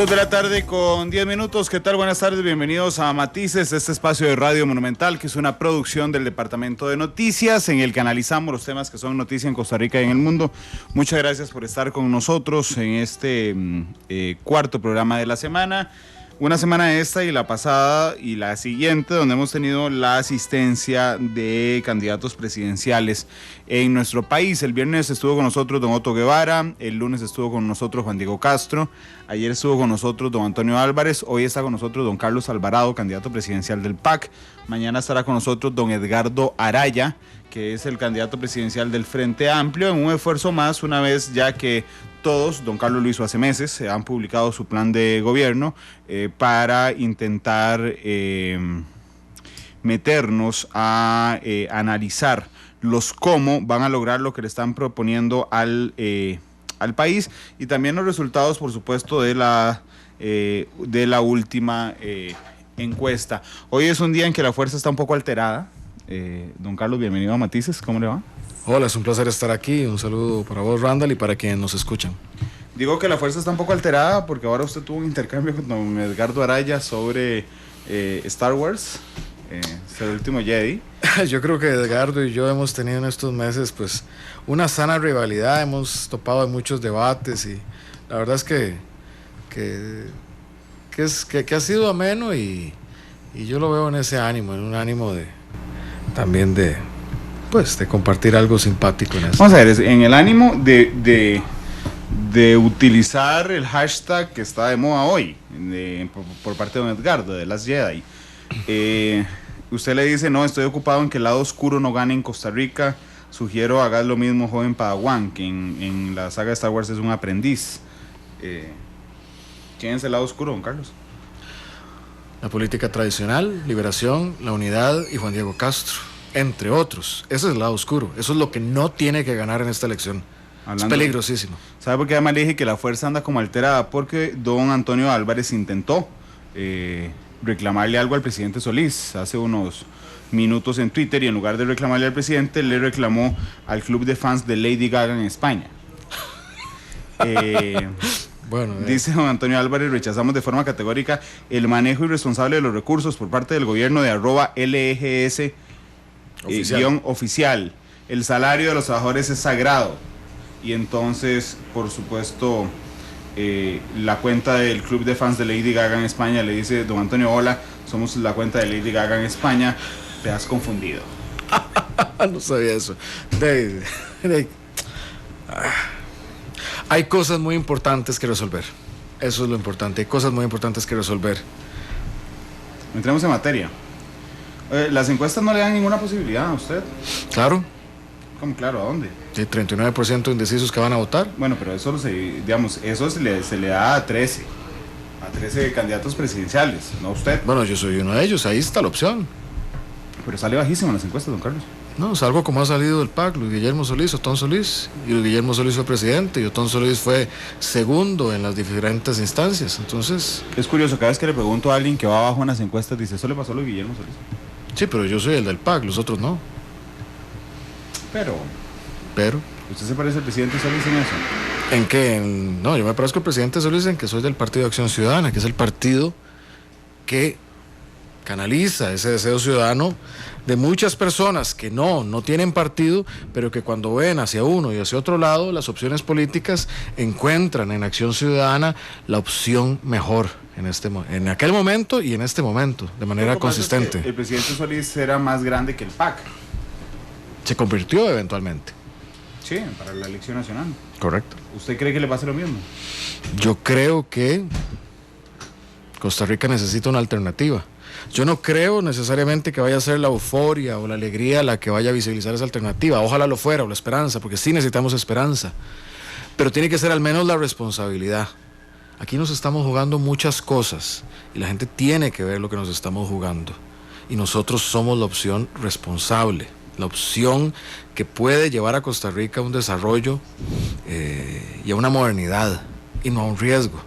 2:10 p.m. ¿Qué tal? Buenas tardes, bienvenidos a Matices, este espacio de Radio Monumental, que es una producción del Departamento de Noticias, en el que analizamos los temas que son noticia en Costa Rica y en el mundo. Muchas gracias por estar con nosotros en este cuarto programa de la semana. Una semana esta y la pasada y la siguiente, donde hemos tenido la asistencia de candidatos presidenciales en nuestro país. El viernes estuvo con nosotros don Otto Guevara, el lunes estuvo con nosotros Juan Diego Castro, ayer estuvo con nosotros don Antonio Álvarez, hoy está con nosotros don Carlos Alvarado, candidato presidencial del PAC, mañana estará con nosotros don Edgardo Araya, que es el candidato presidencial del Frente Amplio, en un esfuerzo más, una vez ya que todos, don Carlos lo hizo hace meses, se han publicado su plan de gobierno para intentar meternos a analizar los cómo van a lograr lo que le están proponiendo al país, y también los resultados, por supuesto, de la última encuesta. Hoy es un día en que la fuerza está un poco alterada. Don Carlos, bienvenido a Matices, ¿cómo le va? Hola, es un placer estar aquí, un saludo para vos, Randall, y para quienes nos escuchan. Digo que la fuerza está un poco alterada porque ahora usted tuvo un intercambio con don Edgardo Araya sobre Star Wars, el último Jedi. Yo creo que Edgardo y yo hemos tenido en estos meses pues una sana rivalidad, hemos topado en muchos debates y la verdad es que ha sido ameno y yo lo veo en ese ánimo, en un ánimo también de compartir algo simpático en eso. Vamos a ver, en el ánimo de utilizar el hashtag que está de moda hoy por parte de don Edgardo, de las Jedi. Usted le dice, no, estoy ocupado en que el lado oscuro no gane en Costa Rica. Sugiero hagas lo mismo, joven Padawan, que en la saga de Star Wars es un aprendiz. ¿Quién es el lado oscuro, don Carlos? La política tradicional, Liberación, La Unidad y Juan Diego Castro, entre otros. Ese es el lado oscuro. Eso es lo que no tiene que ganar en esta elección. Es peligrosísimo. ¿Sabe por qué además le dije que la fuerza anda como alterada? Porque don Antonio Álvarez intentó reclamarle algo al presidente Solís hace unos minutos en Twitter, y en lugar de reclamarle al presidente, le reclamó al club de fans de Lady Gaga en España. Dice don Antonio Álvarez: rechazamos de forma categórica el manejo irresponsable de los recursos por parte del gobierno de @LGS oficial. El salario de los trabajadores es sagrado. Y entonces, por supuesto, la cuenta del club de fans de Lady Gaga en España le dice: don Antonio, hola, somos la cuenta de Lady Gaga en España, te has confundido. No sabía eso. Hay cosas muy importantes que resolver. Eso es lo importante. Hay cosas muy importantes que resolver. Entremos en materia. Las encuestas no le dan ninguna posibilidad a usted. Claro. ¿Cómo claro? ¿A dónde? De 39% indecisos que van a votar. Bueno, pero eso se le da a 13 candidatos presidenciales, no a usted. Bueno, yo soy uno de ellos, ahí está la opción. Pero sale bajísimo en las encuestas, don Carlos. No, es algo como ha salido del PAC, Luis Guillermo Solís, Otón Solís, y Luis Guillermo Solís fue presidente, y Otón Solís fue segundo en las diferentes instancias, entonces... Es curioso, cada vez que le pregunto a alguien que va abajo en las encuestas, dice, ¿eso le pasó a Luis Guillermo Solís? Sí, pero yo soy el del PAC, los otros no. Pero... ¿Usted se parece al presidente Solís en eso? ¿En qué? No, yo me parezco al presidente Solís en que soy del Partido de Acción Ciudadana, que es el partido que canaliza ese deseo ciudadano de muchas personas que no tienen partido, pero que cuando ven hacia uno y hacia otro lado las opciones políticas, encuentran en Acción Ciudadana la opción mejor en aquel momento y en este momento, de manera consistente. Es que el presidente Solís era más grande que el PAC. Se convirtió eventualmente. Sí, para la elección nacional. Correcto. ¿Usted cree que le pase lo mismo? Yo creo que Costa Rica necesita una alternativa. Yo no creo necesariamente que vaya a ser la euforia o la alegría la que vaya a visibilizar esa alternativa. Ojalá lo fuera, o la esperanza, porque sí necesitamos esperanza. Pero tiene que ser al menos la responsabilidad. Aquí nos estamos jugando muchas cosas y la gente tiene que ver lo que nos estamos jugando. Y nosotros somos la opción responsable, la opción que puede llevar a Costa Rica a un desarrollo y a una modernidad y no a un riesgo.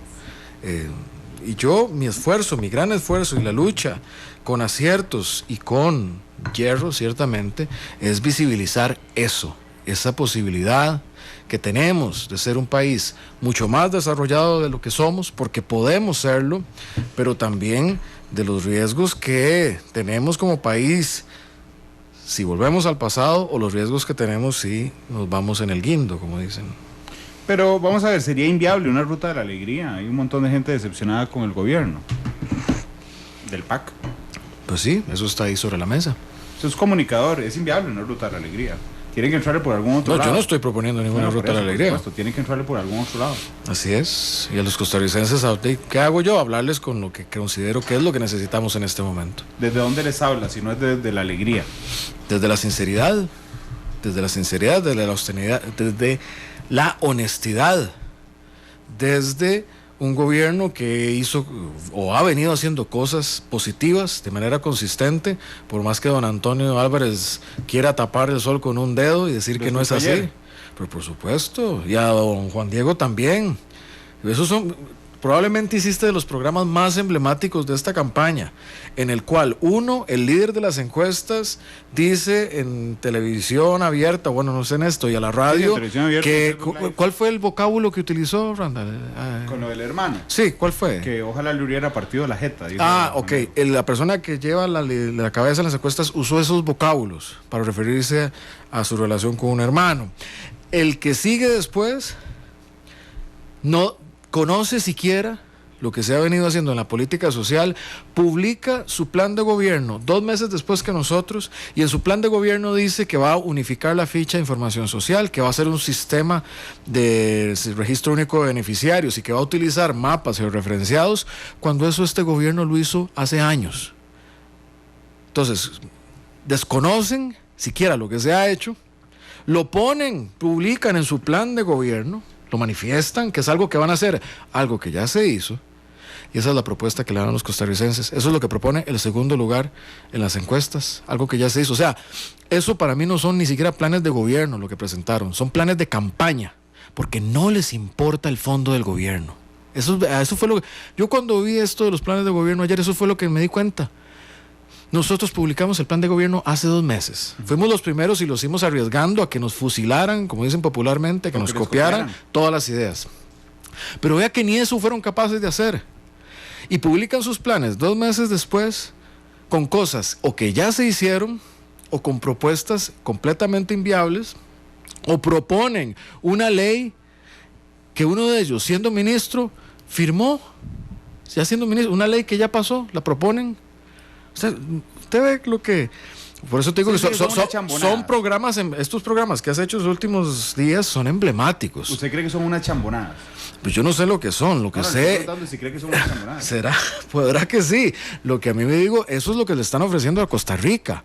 Y yo, mi esfuerzo, mi gran esfuerzo y la lucha, con aciertos y con hierro, ciertamente, es visibilizar eso, esa posibilidad, que tenemos de ser un país mucho más desarrollado de lo que somos, porque podemos serlo, pero también de los riesgos que tenemos como país si volvemos al pasado, o los riesgos que tenemos si nos vamos en el guindo, como dicen. Pero vamos a ver, sería inviable una ruta de la alegría. Hay un montón de gente decepcionada con el gobierno del PAC. Pues sí, eso está ahí sobre la mesa. Eso es comunicador, es inviable una ruta de la alegría. Tienen que entrarle por algún otro lado. Yo no estoy proponiendo ninguna ruta de la alegría. Por supuesto, tienen que entrarle por algún otro lado. Así es. Y a los costarricenses, ¿qué hago yo? Hablarles con lo que considero que es lo que necesitamos en este momento. ¿Desde dónde les habla? Si no es desde la alegría. Desde la sinceridad. Desde la sinceridad, desde la austeridad, desde la honestidad. Desde un gobierno que hizo o ha venido haciendo cosas positivas de manera consistente, por más que don Antonio Álvarez quiera tapar el sol con un dedo y decir que no es así. Pero por supuesto, y a don Juan Diego también. Esos son, probablemente hiciste de los programas más emblemáticos de esta campaña, en el cual el líder de las encuestas, dice en televisión abierta, bueno, no sé en esto, y a la radio, que ¿cuál fue el vocábulo que utilizó, Randall? Con lo del hermano. Sí, ¿cuál fue? Que ojalá le hubiera partido la jeta. Ok, la persona que lleva la cabeza en las encuestas usó esos vocábulos para referirse a su relación con un hermano. El que sigue después no conoce siquiera lo que se ha venido haciendo en la política social, publica su plan de gobierno 2 meses después que nosotros, y en su plan de gobierno dice que va a unificar la ficha de información social, que va a hacer un sistema de registro único de beneficiarios y que va a utilizar mapas georreferenciados, cuando eso este gobierno lo hizo hace años. Entonces, desconocen siquiera lo que se ha hecho, lo ponen, publican en su plan de gobierno, lo manifiestan, que es algo que van a hacer, algo que ya se hizo, y esa es la propuesta que le dan a los costarricenses. Eso es lo que propone el segundo lugar en las encuestas, algo que ya se hizo. O sea, eso para mí no son ni siquiera planes de gobierno lo que presentaron, son planes de campaña, porque no les importa el fondo del gobierno. Eso fue lo que... Yo cuando vi esto de los planes de gobierno ayer, eso fue lo que me di cuenta. Nosotros publicamos el plan de gobierno hace 2 meses. Fuimos los primeros y los hicimos arriesgando a que nos fusilaran, como dicen popularmente, que nos copiaran todas las ideas. Pero vea que ni eso fueron capaces de hacer. Y publican sus planes 2 meses después con cosas o que ya se hicieron o con propuestas completamente inviables, o proponen una ley que uno de ellos, siendo ministro, firmó, ya siendo ministro, una ley que ya pasó, la proponen. Usted ve lo que... Por eso te digo que son programas, estos programas que has hecho los últimos días son emblemáticos. ¿Usted cree que son unas chambonadas? Pues yo no sé lo que son, lo que sé... Si cree que son unas chambonadas. ¿Será? Podrá que sí. Lo que a mí me digo, eso es lo que le están ofreciendo a Costa Rica.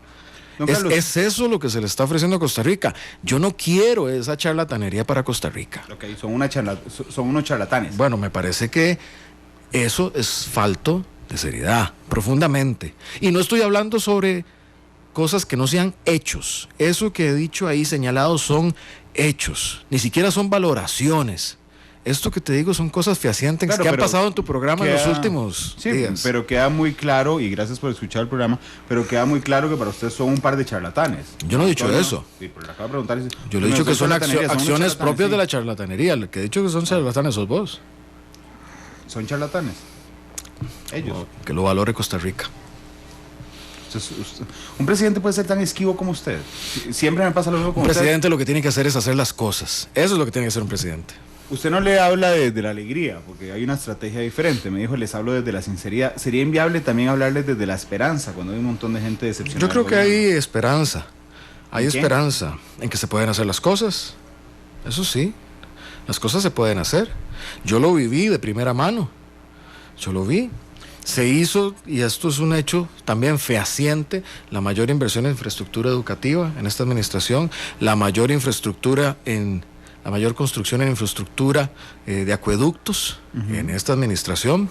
Es eso lo que se le está ofreciendo a Costa Rica. Yo no quiero esa charlatanería para Costa Rica. Okay, son unos charlatanes. Bueno, me parece que eso es falto de seriedad, profundamente. Y no estoy hablando sobre cosas que no sean hechos. Eso que he dicho ahí señalado son hechos, ni siquiera son valoraciones. Esto que te digo son cosas fehacientes, claro, que han pasado en tu programa en los últimos días. Pero queda muy claro, y gracias por escuchar el programa, pero queda muy claro que para ustedes son un par de charlatanes. Yo no he dicho eso. Sí, pero le acabo de preguntar. Yo le he dicho que son acciones propias de la charlatanería. El que he dicho que son charlatanes sos vos. ¿Son charlatanes? Ellos. Que lo valore Costa Rica. Un presidente puede ser tan esquivo como usted. Siempre me pasa lo mismo con usted. Un presidente lo que tiene que hacer es hacer las cosas. Eso es lo que tiene que hacer un presidente. Usted no le habla desde la alegría, porque hay una estrategia diferente. Me dijo, les hablo desde la sinceridad. ¿Sería inviable también hablarles desde la esperanza, cuando hay un montón de gente decepcionada? Yo creo que hay esperanza. Hay esperanza en que se pueden hacer las cosas. Eso sí, las cosas se pueden hacer. Yo lo viví de primera mano. Yo lo vi. Se hizo, y esto es un hecho también fehaciente, la mayor inversión en infraestructura educativa en esta administración, la mayor construcción en infraestructura de acueductos en esta administración,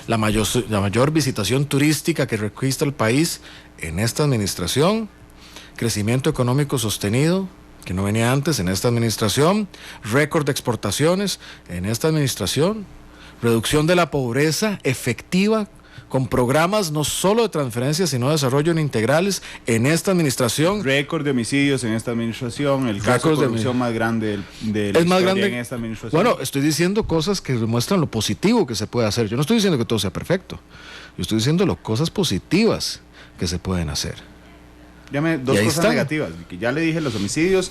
la mayor visitación turística que registra el país en esta administración, crecimiento económico sostenido que no venía antes en esta administración, récord de exportaciones en esta administración, reducción de la pobreza efectiva con programas no solo de transferencias, sino de desarrollo integrales en esta administración. Récord de homicidios en esta administración, el caso de corrupción más grande de la historia en esta administración. Bueno, estoy diciendo cosas que demuestran lo positivo que se puede hacer. Yo no estoy diciendo que todo sea perfecto. Yo estoy diciendo las cosas positivas que se pueden hacer. Dame dos cosas negativas, que ya le dije, los homicidios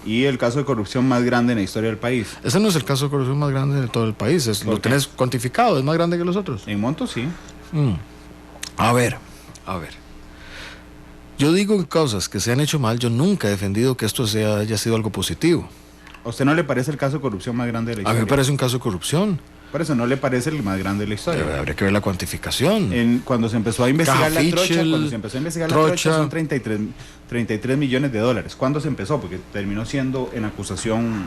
y el caso de corrupción más grande en la historia del país. Ese no es el caso de corrupción más grande de todo el país. Lo tenés cuantificado, es más grande que los otros. En monto, sí. A ver. Yo digo en cosas que se han hecho mal, yo nunca he defendido que esto haya sido algo positivo. ¿A usted no le parece el caso de corrupción más grande de la historia? A mí me parece un caso de corrupción. Por eso no le parece el más grande de la historia. Pero habría que ver la cuantificación. Cuando se empezó a investigar la trocha, son 33 millones de dólares. ¿Cuándo se empezó? Porque terminó siendo en acusación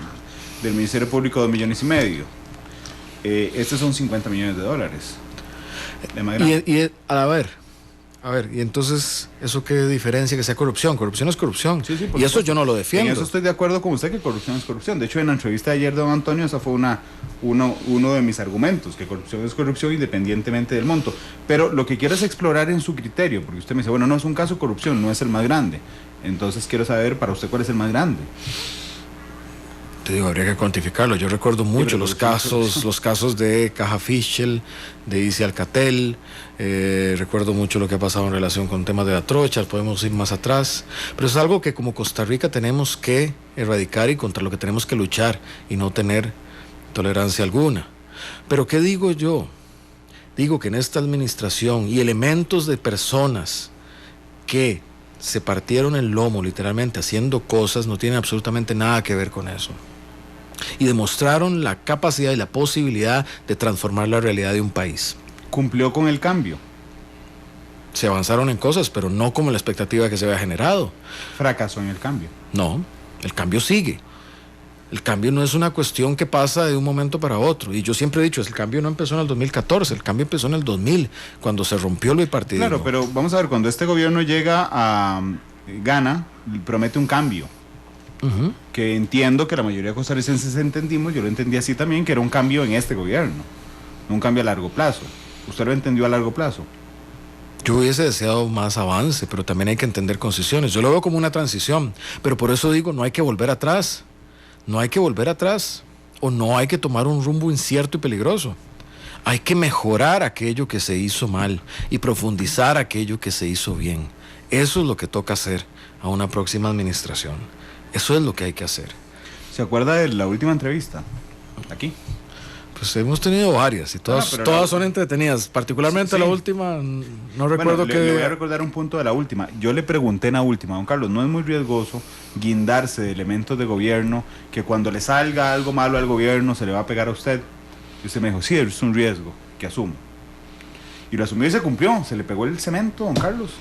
del Ministerio Público 2,5 millones. Estos son 50 millones de dólares. A ver, y entonces, ¿eso qué diferencia que sea corrupción? Corrupción es corrupción. Sí, y eso yo no lo defiendo. En eso estoy de acuerdo con usted, que corrupción es corrupción. De hecho, en la entrevista de ayer de don Antonio, esa fue uno de mis argumentos, que corrupción es corrupción independientemente del monto. Pero lo que quiero es explorar en su criterio, porque usted me dice, bueno, no es un caso de corrupción, no es el más grande. Entonces quiero saber para usted cuál es el más grande. Te digo, habría que cuantificarlo. Yo recuerdo mucho los casos de Caja Fischel, de Isi Alcatel. Recuerdo mucho lo que ha pasado en relación con temas de la trocha. Podemos ir más atrás. Pero es algo que como Costa Rica tenemos que erradicar y contra lo que tenemos que luchar y no tener tolerancia alguna. Pero ¿qué digo yo? Digo que en esta administración y elementos de personas que se partieron el lomo literalmente haciendo cosas no tienen absolutamente nada que ver con eso. Y demostraron la capacidad y la posibilidad de transformar la realidad de un país. ¿Cumplió con el cambio? Se avanzaron en cosas, pero no como la expectativa que se había generado. ¿Fracasó en el cambio? No, el cambio sigue. El cambio no es una cuestión que pasa de un momento para otro. Y yo siempre he dicho, el cambio no empezó en el 2014, el cambio empezó en el 2000, cuando se rompió el bipartidismo. Claro, pero vamos a ver, cuando este gobierno gana, promete un cambio. Que entiendo que la mayoría de costarricenses entendimos, yo lo entendí así también, que era un cambio en este gobierno, no un cambio a largo plazo. ¿Usted lo entendió a largo plazo? Yo hubiese deseado más avance, pero también hay que entender concesiones. Yo lo veo como una transición, pero por eso digo, no hay que volver atrás. No hay que volver atrás, o no hay que tomar un rumbo incierto y peligroso. Hay que mejorar aquello que se hizo mal y profundizar aquello que se hizo bien. Eso es lo que toca hacer a una próxima administración. Eso es lo que hay que hacer. ¿Se acuerda de la última entrevista? Aquí. Pues hemos tenido varias y todas son entretenidas. Particularmente sí. La última, no recuerdo le voy a recordar un punto de la última. Yo le pregunté en la última, don Carlos, ¿no es muy riesgoso guindarse de elementos de gobierno que cuando le salga algo malo al gobierno se le va a pegar a usted? Y usted me dijo, sí, es un riesgo que asumo. Y lo asumió y se cumplió. Se le pegó el cemento, don Carlos.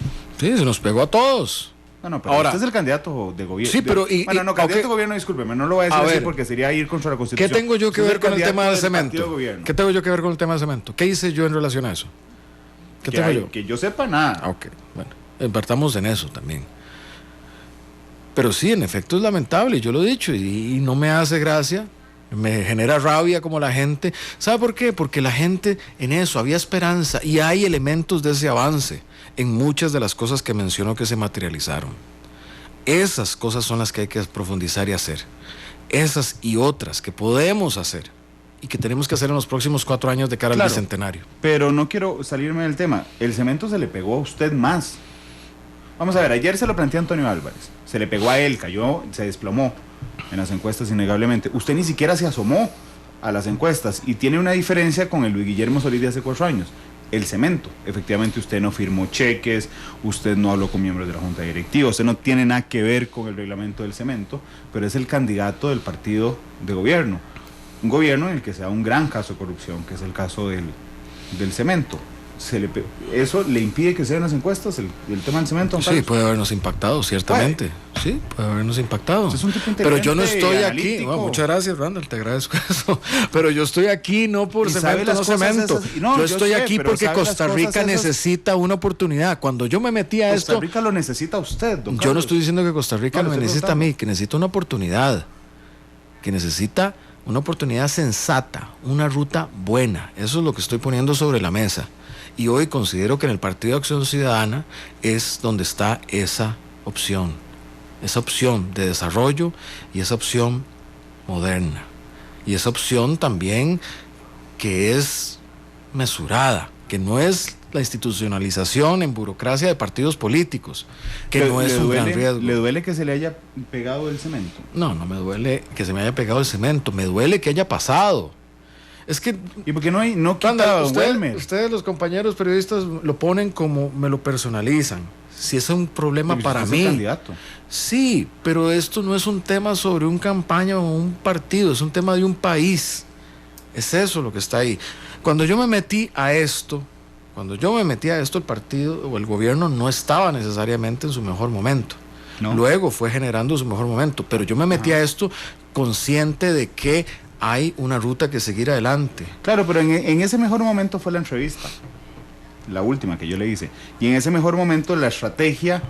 Sí, se nos pegó a todos. No, pero ahora, usted es el candidato de gobierno. Sí, pero... candidato de gobierno, discúlpeme, no lo voy a decir así porque sería ir contra la Constitución. ¿Qué tengo yo que ver con el tema del cemento? ¿Qué tengo yo que ver con el tema del cemento? ¿Qué hice yo en relación a eso? ¿Qué tengo yo? Que yo sepa nada. Ok, bueno, partamos en eso también. Pero sí, en efecto es lamentable, yo lo he dicho, y no me hace gracia, me genera rabia como la gente. ¿Sabe por qué? Porque la gente en eso había esperanza y hay elementos de ese avance en muchas de las cosas que mencionó que se materializaron. Esas cosas son las que hay que profundizar y hacer. Esas y otras que podemos hacer y que tenemos que hacer en los próximos 4 años de cara al bicentenario. Pero no quiero salirme del tema. El cemento se le pegó a usted más. Vamos a ver, ayer se lo planteó Antonio Álvarez. Se le pegó a él, cayó, se desplomó en las encuestas innegablemente. Usted ni siquiera se asomó a las encuestas y tiene una diferencia con el Luis Guillermo Solís de hace 4 años. El cemento, efectivamente usted no firmó cheques, usted no habló con miembros de la junta directiva, usted no tiene nada que ver con el reglamento del cemento, pero es el candidato del partido de gobierno, un gobierno en el que se da un gran caso de corrupción, que es el caso del cemento. ¿Eso le impide que se den las encuestas, el tema del cemento? Sí, puede habernos impactado, ciertamente. Sí, puede habernos impactado. Es un tipo pero yo no estoy aquí. Bueno, muchas gracias, Randall, te agradezco eso. Pero yo estoy aquí no por cemento, no cemento. Yo estoy aquí porque Costa Rica necesita una oportunidad. Cuando yo me metí a esto... Costa Rica lo necesita usted, don Carlos. Yo no estoy diciendo que Costa Rica me necesita a mí, que necesita una oportunidad. Que necesita una oportunidad sensata, una ruta buena. Eso es lo que estoy poniendo sobre la mesa. Y hoy considero que en el Partido de Acción Ciudadana es donde está esa opción de desarrollo y esa opción moderna. Y esa opción también que es mesurada, que no es la institucionalización en burocracia de partidos políticos, que no es un gran riesgo. ¿Le duele que se le haya pegado el cemento? No me duele que se me haya pegado el cemento, me duele que haya pasado. Es que... ¿Y por qué no quita a Welmer? Ustedes, los compañeros periodistas, lo ponen como, me lo personalizan. Si es un problema para mí. Candidato. Sí, pero esto no es un tema sobre una campaña o un partido, es un tema de un país. Es eso lo que está ahí. Cuando yo me metí a esto, el partido o el gobierno no estaba necesariamente en su mejor momento. No. Luego fue generando su mejor momento, pero yo me metí a esto consciente de que hay una ruta que seguir adelante. Claro, pero en ese mejor momento fue la entrevista, la última que yo le hice. Y en ese mejor momento la estrategia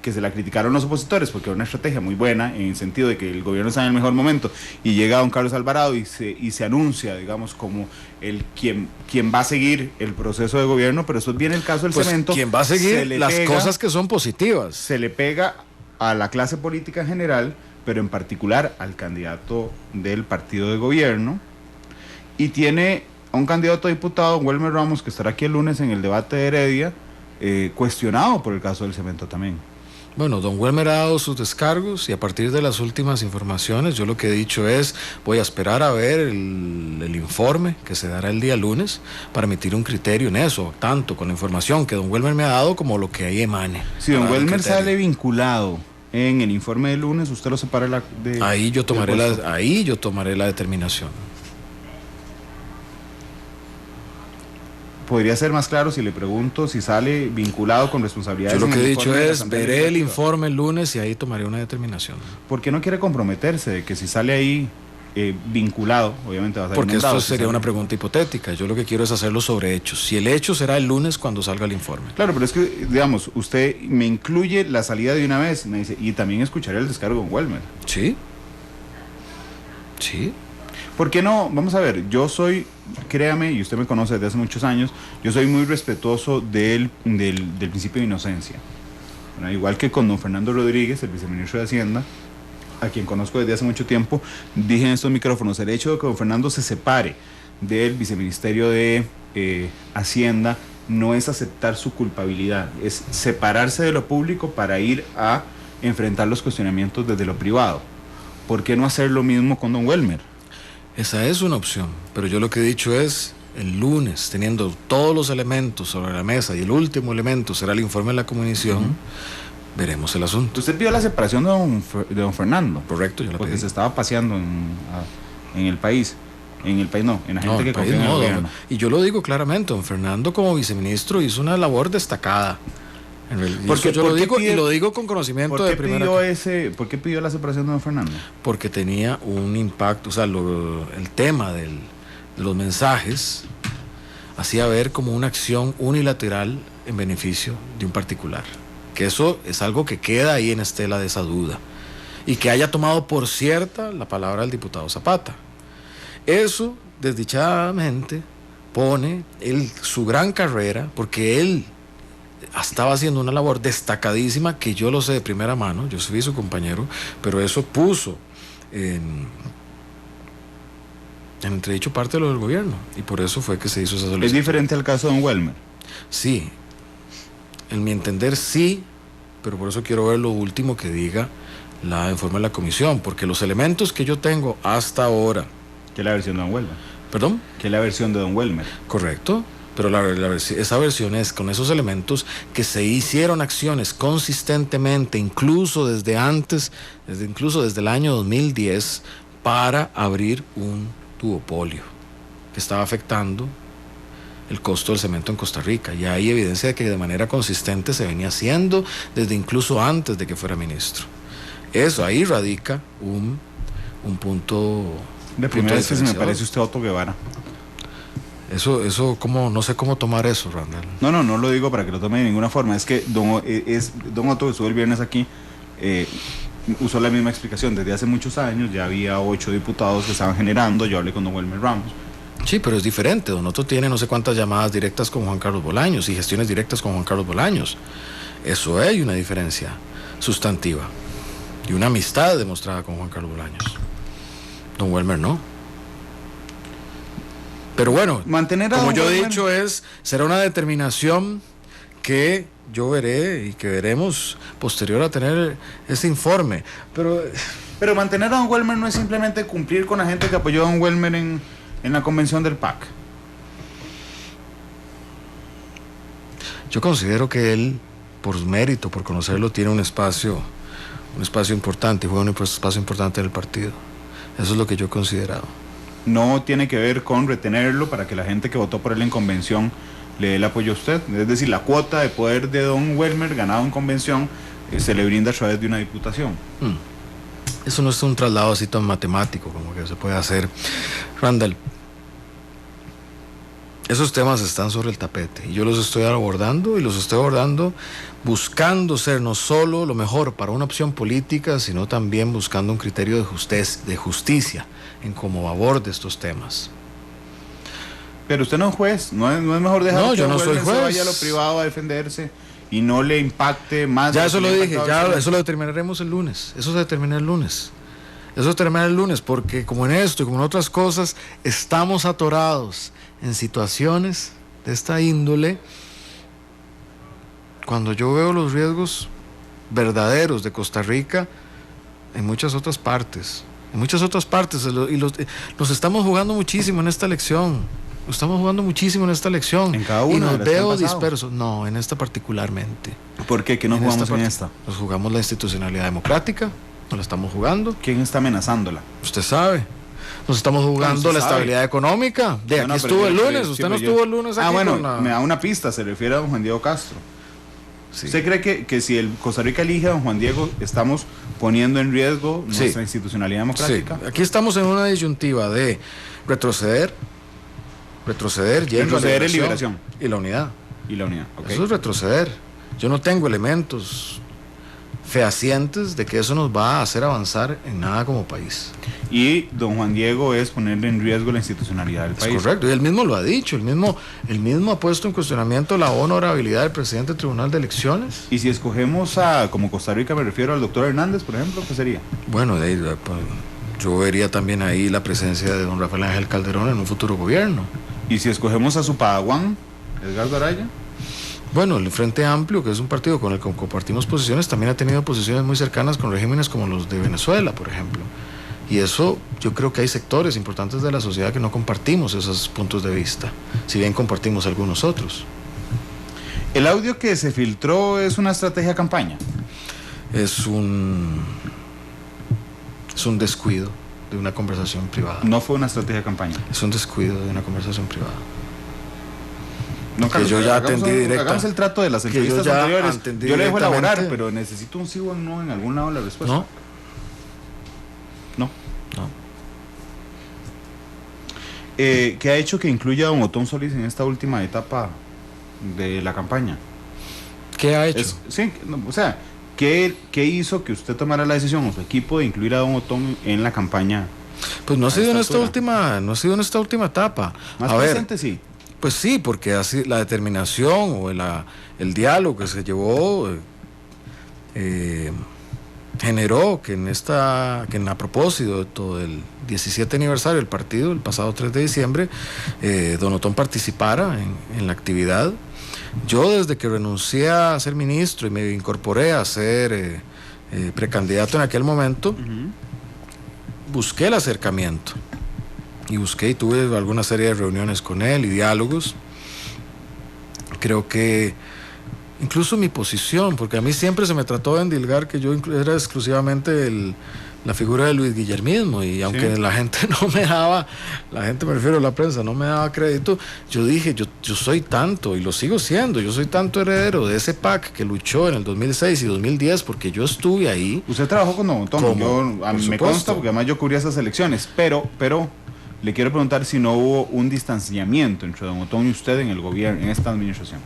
que se la criticaron los opositores, porque era una estrategia muy buena en el sentido de que el gobierno está en el mejor momento, y llega don Carlos Alvarado y se anuncia, digamos, como quien va a seguir el proceso de gobierno, pero eso viene el caso del cemento. Quien va a seguir las cosas que son positivas. Se le pega a la clase política en general, pero en particular al candidato del partido de gobierno, y tiene a un candidato a diputado, Welmer Ramos, que estará aquí el lunes en el debate de Heredia, cuestionado por el caso del cemento también. Bueno, don Welmer ha dado sus descargos y a partir de las últimas informaciones, yo lo que he dicho es, voy a esperar a ver el informe que se dará el día lunes para emitir un criterio en eso, tanto con la información que don Welmer me ha dado como lo que ahí emane. Si don Welmer sale vinculado en el informe del lunes, usted lo separa de... Ahí yo tomaré la determinación. Podría ser más claro si le pregunto si sale vinculado con responsabilidades. Yo lo que he dicho es, veré el informe el lunes y ahí tomaré una determinación. ¿Por qué no quiere comprometerse de que si sale ahí vinculado, obviamente va a ser porque esto sería una pregunta hipotética? Yo lo que quiero es hacerlo sobre hechos. Si el hecho será el lunes cuando salga el informe. Claro, pero es que, digamos, usted me incluye la salida de una vez, me dice, y también escucharé el descargo con Welmer. Sí. ¿Por qué no? Vamos a ver, yo soy, créame, y usted me conoce desde hace muchos años, yo soy muy respetuoso del principio de inocencia. Bueno, igual que con don Fernando Rodríguez, el viceministro de Hacienda, a quien conozco desde hace mucho tiempo, dije en estos micrófonos, el hecho de que don Fernando se separe del viceministerio de Hacienda no es aceptar su culpabilidad, es separarse de lo público para ir a enfrentar los cuestionamientos desde lo privado. ¿Por qué no hacer lo mismo con don Welmer? Esa es una opción, pero yo lo que he dicho es, el lunes, teniendo todos los elementos sobre la mesa y el último elemento será el informe de la comisión, veremos el asunto. ¿Usted pidió la separación de don Fernando? Correcto, yo la pedí. Porque se estaba paseando en el país. En el país no, en la gente que confía en el gobierno. Y yo lo digo claramente, don Fernando como viceministro hizo una labor destacada. Porque yo lo digo con conocimiento de primera. ¿Por qué pidió la separación de don Fernando? Porque tenía un impacto, o sea, el tema de los mensajes hacía ver como una acción unilateral en beneficio de un particular. Que eso es algo que queda ahí en estela de esa duda. Y que haya tomado por cierta la palabra del diputado Zapata. Eso, desdichadamente, pone su gran carrera, porque él estaba haciendo una labor destacadísima, que yo lo sé de primera mano, yo fui su compañero, pero eso puso en entredicho parte de lo del gobierno, y por eso fue que se hizo esa solicitud. ¿Es diferente al caso de don Welmer? Sí, en mi entender sí, pero por eso quiero ver lo último que diga la informe de la comisión, porque los elementos que yo tengo hasta ahora... ¿Qué es la versión de don Welmer? ¿Perdón? ¿Qué es la versión de don Welmer? Correcto. Pero esa versión es con esos elementos que se hicieron acciones consistentemente, incluso desde el año 2010, para abrir un duopolio que estaba afectando el costo del cemento en Costa Rica. Y hay evidencia de que de manera consistente se venía haciendo desde incluso antes de que fuera ministro. Eso, ahí radica un punto. De primera vez que se me parece usted a Otto Guevara. Eso no sé cómo tomar eso, Randall. No lo digo para que lo tome de ninguna forma. Es que don Otto, que estuvo el viernes aquí, usó la misma explicación. Desde hace muchos años ya había 8 diputados que estaban generando. Yo hablé con don Wilmer Ramos. Sí, pero es diferente. Don Otto tiene no sé cuántas llamadas directas con Juan Carlos Bolaños y gestiones directas con Juan Carlos Bolaños. Eso hay una diferencia sustantiva y una amistad demostrada con Juan Carlos Bolaños. Don Wilmer no. Pero bueno, como yo he dicho, será una determinación que yo veré y que veremos posterior a tener ese informe. Pero mantener a don Wilmer no es simplemente cumplir con la gente que apoyó a don Wilmer en la convención del PAC. Yo considero que él, por mérito, por conocerlo, tiene un espacio importante, juega un espacio importante en el partido. Eso es lo que yo he considerado. No tiene que ver con retenerlo para que la gente que votó por él en convención le dé el apoyo a usted. Es decir, la cuota de poder de don Wilmer ganado en convención se le brinda a través de una diputación. Eso no es un traslado así tan matemático como que se puede hacer. Randall, esos temas están sobre el tapete y yo los estoy abordando y los estoy abordando buscando ser no solo lo mejor para una opción política, sino también buscando un criterio de justicia en cómo aborde estos temas. Pero usted no es juez, no es mejor dejar que yo no soy juez. Se vaya a lo privado a defenderse y no le impacte más. Ya eso lo dije, eso lo determinaremos el lunes. Eso se determina el lunes. Eso se determina el lunes porque como en esto y como en otras cosas estamos atorados en situaciones de esta índole. Cuando yo veo los riesgos verdaderos de Costa Rica en muchas otras partes y los estamos jugando muchísimo en esta elección. Lo estamos jugando muchísimo en esta elección. En cada una. Y nos veo dispersos. No, en esta particularmente. ¿Por qué? ¿Qué nos jugamos en esta? Nos jugamos la institucionalidad democrática. Nos la estamos jugando. ¿Quién está amenazándola? Usted sabe. Nos estamos jugando la estabilidad económica. Aquí estuvo el lunes. Usted no estuvo el lunes aquí. Me da una pista. Se refiere a don Juan Diego Castro. Sí. ¿Usted cree que si el Costa Rica elige a don Juan Diego estamos poniendo en riesgo nuestra institucionalidad democrática? Sí. Aquí estamos en una disyuntiva de retroceder yendo a la liberación y la unidad. Okay. Eso es retroceder. Yo no tengo elementos fehacientes de que eso nos va a hacer avanzar en nada como país. Y don Juan Diego es ponerle en riesgo la institucionalidad del país. Correcto, y él mismo lo ha dicho, él mismo ha puesto en cuestionamiento la honorabilidad del presidente del Tribunal de Elecciones. Y si escogemos como Costa Rica, me refiero al doctor Hernández, por ejemplo, ¿qué sería? Bueno, yo vería también ahí la presencia de don Rafael Ángel Calderón en un futuro gobierno. ¿Y si escogemos a su padawan, Edgardo Araya? Bueno, el Frente Amplio, que es un partido con el que compartimos posiciones, también ha tenido posiciones muy cercanas con regímenes como los de Venezuela, por ejemplo. Y eso, yo creo que hay sectores importantes de la sociedad que no compartimos esos puntos de vista, si bien compartimos algunos otros. ¿El audio que se filtró es una estrategia de campaña? Es un descuido de una conversación privada. No fue una estrategia de campaña. Es un descuido de una conversación privada. No, que yo ya atendí directa. Hagamos el trato de las entrevistas anteriores. Yo le dejo elaborar, pero necesito un sí o un no en algún lado de la respuesta. No. ¿Qué ha hecho que incluya a don Otón Solís en esta última etapa de la campaña? ¿Qué ha hecho? ¿Qué hizo que usted tomara la decisión o su equipo de incluir a don Otón en la campaña? Pues no ha sido en esta última etapa. Más presente, sí. Pues sí, porque así la determinación o el diálogo que se llevó generó que a propósito del 17 aniversario del partido, el pasado 3 de diciembre, don Otón participara en la actividad. Yo desde que renuncié a ser ministro y me incorporé a ser precandidato en aquel momento, busqué el acercamiento. Y tuve alguna serie de reuniones con él y diálogos. Creo que incluso mi posición, porque a mí siempre se me trató de endilgar que yo era exclusivamente la figura de Luis Guillermismo, y aunque la gente no me daba, me refiero a la prensa, no me daba crédito, yo dije, yo soy tanto, y lo sigo siendo, yo soy tanto heredero de ese PAC que luchó en el 2006 y 2010, porque yo estuve ahí. Usted trabajó con don Otón, a mí me consta, porque además yo cubría esas elecciones, pero le quiero preguntar si no hubo un distanciamiento entre don Otón y usted en el gobierno, en esta administración.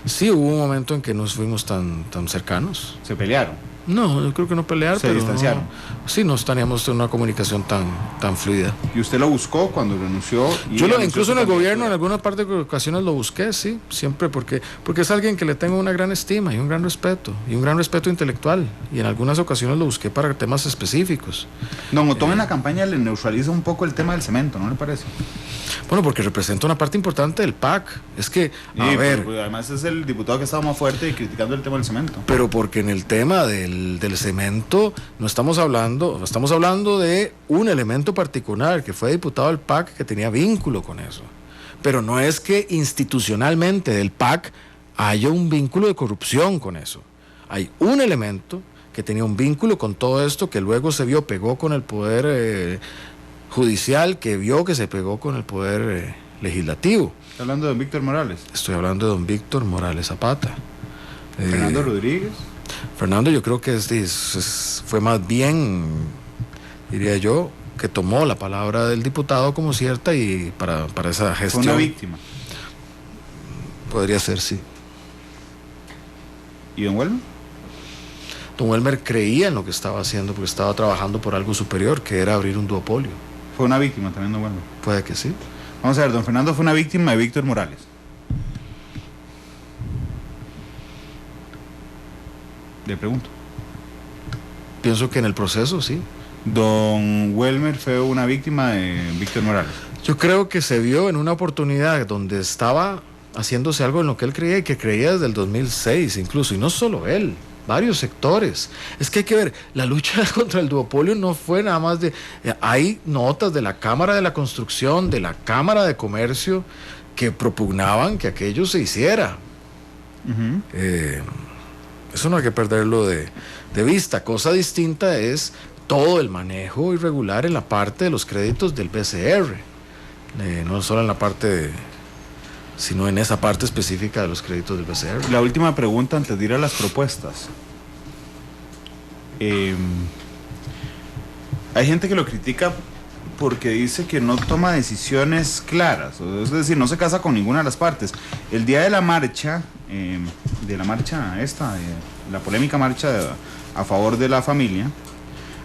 Sí, hubo un momento en que no fuimos tan cercanos. ¿Se pelearon? No, yo creo que no pelear, se pero distanciaron. No, sí, no teníamos una comunicación tan fluida. ¿Y usted lo buscó cuando renunció? Incluso en el gobierno, en algunas partes de ocasiones lo busqué, sí, siempre, porque es alguien que le tengo una gran estima y un gran respeto intelectual, y en algunas ocasiones lo busqué para temas específicos. Don Otón en la campaña le neutraliza un poco el tema del cemento, ¿no le parece? Bueno, porque representa una parte importante del PAC. Es que, pues, además es el diputado que ha estado más fuerte criticando el tema del cemento. Pero porque en el tema del cemento no estamos hablando de un elemento particular que fue diputado del PAC que tenía vínculo con eso. Pero no es que institucionalmente del PAC haya un vínculo de corrupción con eso. Hay un elemento que tenía un vínculo con todo esto, que luego pegó con el poder judicial, que se pegó con el poder legislativo. ¿Está hablando de don Víctor Morales? Estoy hablando de don Víctor Morales Zapata. ¿Fernando Rodríguez? Fernando, yo creo que fue más bien, diría yo, que tomó la palabra del diputado como cierta y para esa gestión. ¿Fue una víctima? Podría ser, sí. ¿Y don Welmer? Don Welmer creía en lo que estaba haciendo porque estaba trabajando por algo superior, que era abrir un duopolio. ¿Fue una víctima también don Welmer? Puede que sí. Vamos a ver, don Fernando fue una víctima de Víctor Morales. Le pregunto. Pienso que en el proceso, sí. Don Welmer fue una víctima de Víctor Morales. Yo creo que se vio en una oportunidad donde estaba haciéndose algo en lo que él creía y que creía desde el 2006 incluso, y no solo él, varios sectores. Es que hay que ver, la lucha contra el duopolio no fue nada más de... hay notas de la Cámara de la Construcción, de la Cámara de Comercio, que propugnaban que aquello se hiciera. Eso no hay que perderlo de vista. Cosa distinta es todo el manejo irregular en la parte de los créditos del BCR, no solo en la parte sino en esa parte específica de los créditos del BCR. La última pregunta antes de ir a las propuestas. Hay gente que lo critica porque dice que no toma decisiones claras, es decir, no se casa con ninguna de las partes. El día de la marcha, la polémica marcha a favor de la familia,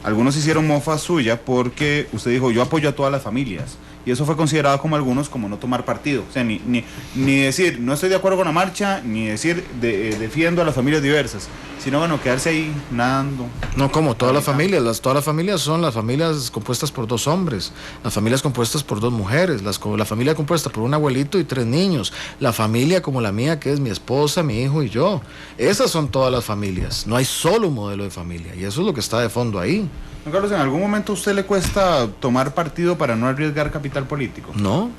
algunos hicieron mofa suya porque usted dijo, yo apoyo a todas las familias. Y eso fue considerado como algunos como no tomar partido. O sea, ni decir, no estoy de acuerdo con la marcha, ni decir, defiendo a las familias diversas, sino, bueno, quedarse ahí nadando. No, como todas las familias. Todas las familias son las familias compuestas por 2 hombres, las familias compuestas por 2 mujeres, la familia compuesta por un abuelito y 3 niños, la familia como la mía, que es mi esposa, mi hijo y yo. Esas son todas las familias. No hay solo un modelo de familia, y eso es lo que está de fondo ahí. Don Carlos, ¿en algún momento a usted le cuesta tomar partido para no arriesgar capital político? No,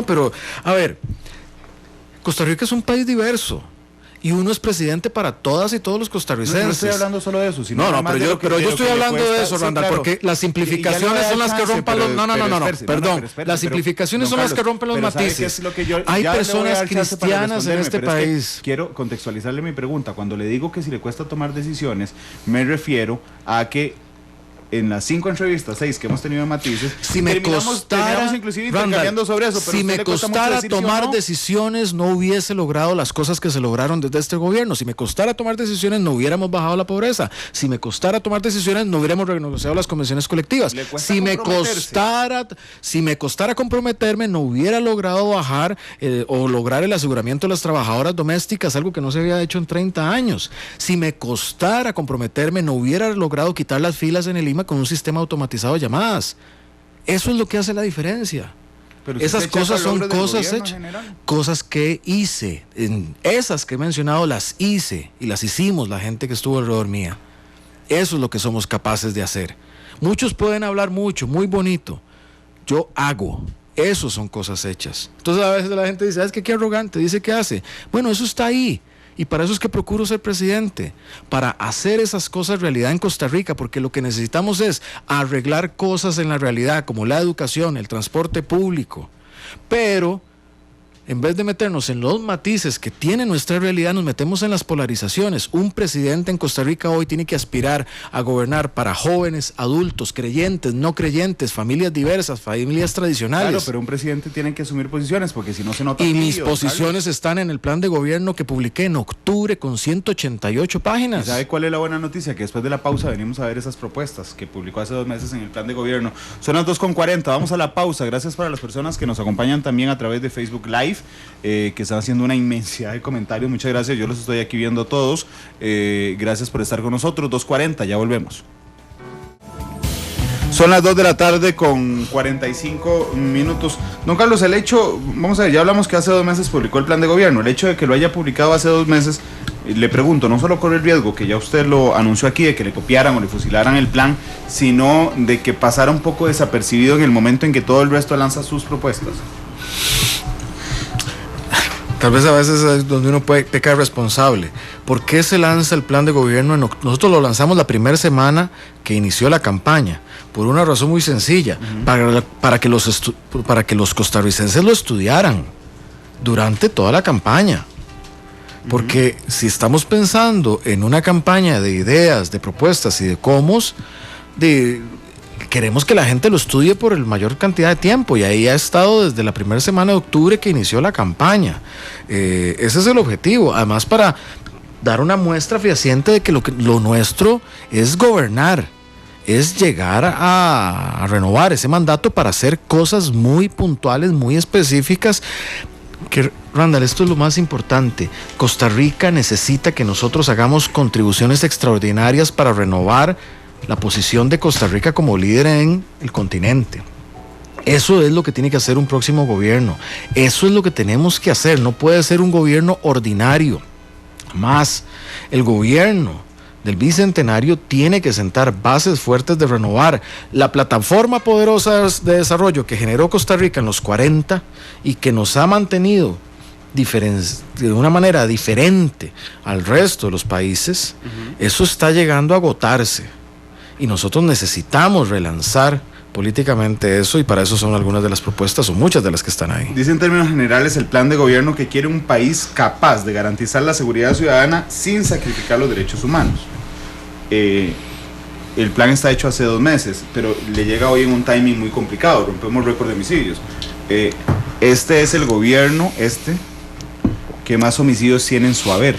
pero, a ver, Costa Rica es un país diverso y uno es presidente para todas y todos los costarricenses. No estoy hablando solo de eso, sino pero yo estoy hablando de eso, Randall, claro, porque las simplificaciones son las que rompen los... Perdón, las simplificaciones son las que rompen los matices. Hay personas cristianas en este país. Quiero contextualizarle mi pregunta. Cuando le digo que si le cuesta tomar decisiones, me refiero a que en las 5 entrevistas, 6 que hemos tenido en Matices, si me costara, inclusive intercambiando sobre eso, pero si me costara tomar decisiones, no hubiese logrado las cosas que se lograron desde este gobierno. Si me costara tomar decisiones, no hubiéramos bajado la pobreza. Si me costara tomar decisiones, no hubiéramos renegociado las convenciones colectivas. Si me costara comprometerme, no hubiera logrado bajar o lograr el aseguramiento de las trabajadoras domésticas, algo que no se había hecho en 30 años. Si me costara comprometerme, no hubiera logrado quitar las filas en el IMA con un sistema automatizado de llamadas. Eso es lo que hace la diferencia. Pero esas cosas son cosas hechas, cosas que hice. Esas que he mencionado las hice y las hicimos la gente que estuvo alrededor mía. Eso es lo que somos capaces de hacer. Muchos pueden hablar mucho, muy bonito. Yo hago. Eso son cosas hechas. Entonces a veces la gente dice, ¿sabes qué arrogante? Dice que hace. Bueno, eso está ahí. Y para eso es que procuro ser presidente, para hacer esas cosas realidad en Costa Rica, porque lo que necesitamos es arreglar cosas en la realidad, como la educación, el transporte público, pero en vez de meternos en los matices que tiene nuestra realidad, nos metemos en las polarizaciones. Un presidente en Costa Rica hoy tiene que aspirar a gobernar para jóvenes, adultos, creyentes, no creyentes, familias diversas, familias tradicionales. Claro, pero un presidente tiene que asumir posiciones, porque si no se nota. Y mis posiciones están en el plan de gobierno que publiqué en octubre con 188 páginas. ¿Y sabe cuál es la buena noticia? Que después de la pausa venimos a ver esas propuestas que publicó hace 2 meses en el plan de gobierno. Son las 2:40, vamos a la pausa. Gracias para las personas que nos acompañan también a través de Facebook Live, que están haciendo una inmensidad de comentarios. Muchas gracias, yo los estoy aquí viendo todos. Gracias por estar con nosotros. 2:40, ya volvemos. Son las 2 de la tarde con 45 minutos. Don Carlos, el hecho, vamos a ver, ya hablamos que hace 2 meses publicó el plan de gobierno. El hecho de que lo haya publicado hace 2 meses, le pregunto, no solo corre el riesgo, que ya usted lo anunció aquí, de que le copiaran o le fusilaran el plan, sino de que pasara un poco desapercibido en el momento en que todo el resto lanza sus propuestas. Tal vez a veces es donde uno puede pecar responsable. ¿Por qué se lanza el plan de gobierno? Nosotros lo lanzamos la primera semana que inició la campaña, por una razón muy sencilla, para que los costarricenses lo estudiaran durante toda la campaña. Porque si estamos pensando en una campaña de ideas, de propuestas y de cómo, queremos que la gente lo estudie por el mayor cantidad de tiempo, y ahí ha estado desde la primera semana de octubre que inició la campaña. Ese es el objetivo, además para dar una muestra fehaciente de que lo nuestro es gobernar, es llegar a renovar ese mandato para hacer cosas muy puntuales, muy específicas. Que, Randall, esto es lo más importante. Costa Rica necesita que nosotros hagamos contribuciones extraordinarias para renovar la posición de Costa Rica como líder en el continente. Eso es lo que tiene que hacer un próximo gobierno. Eso es lo que tenemos que hacer. No puede ser un gobierno ordinario. Más, el gobierno del Bicentenario tiene que sentar bases fuertes de renovar la plataforma poderosa de desarrollo que generó Costa Rica en los 40 y que nos ha mantenido de una manera diferente al resto de los países. Eso está llegando a agotarse y nosotros necesitamos relanzar políticamente eso, y para eso son algunas de las propuestas o muchas de las que están ahí. Dice en términos generales el plan de gobierno que quiere un país capaz de garantizar la seguridad ciudadana sin sacrificar los derechos humanos. El plan está hecho hace 2 meses, pero le llega hoy en un timing muy complicado, rompemos récord de homicidios. Este es el gobierno que más homicidios tiene en su haber.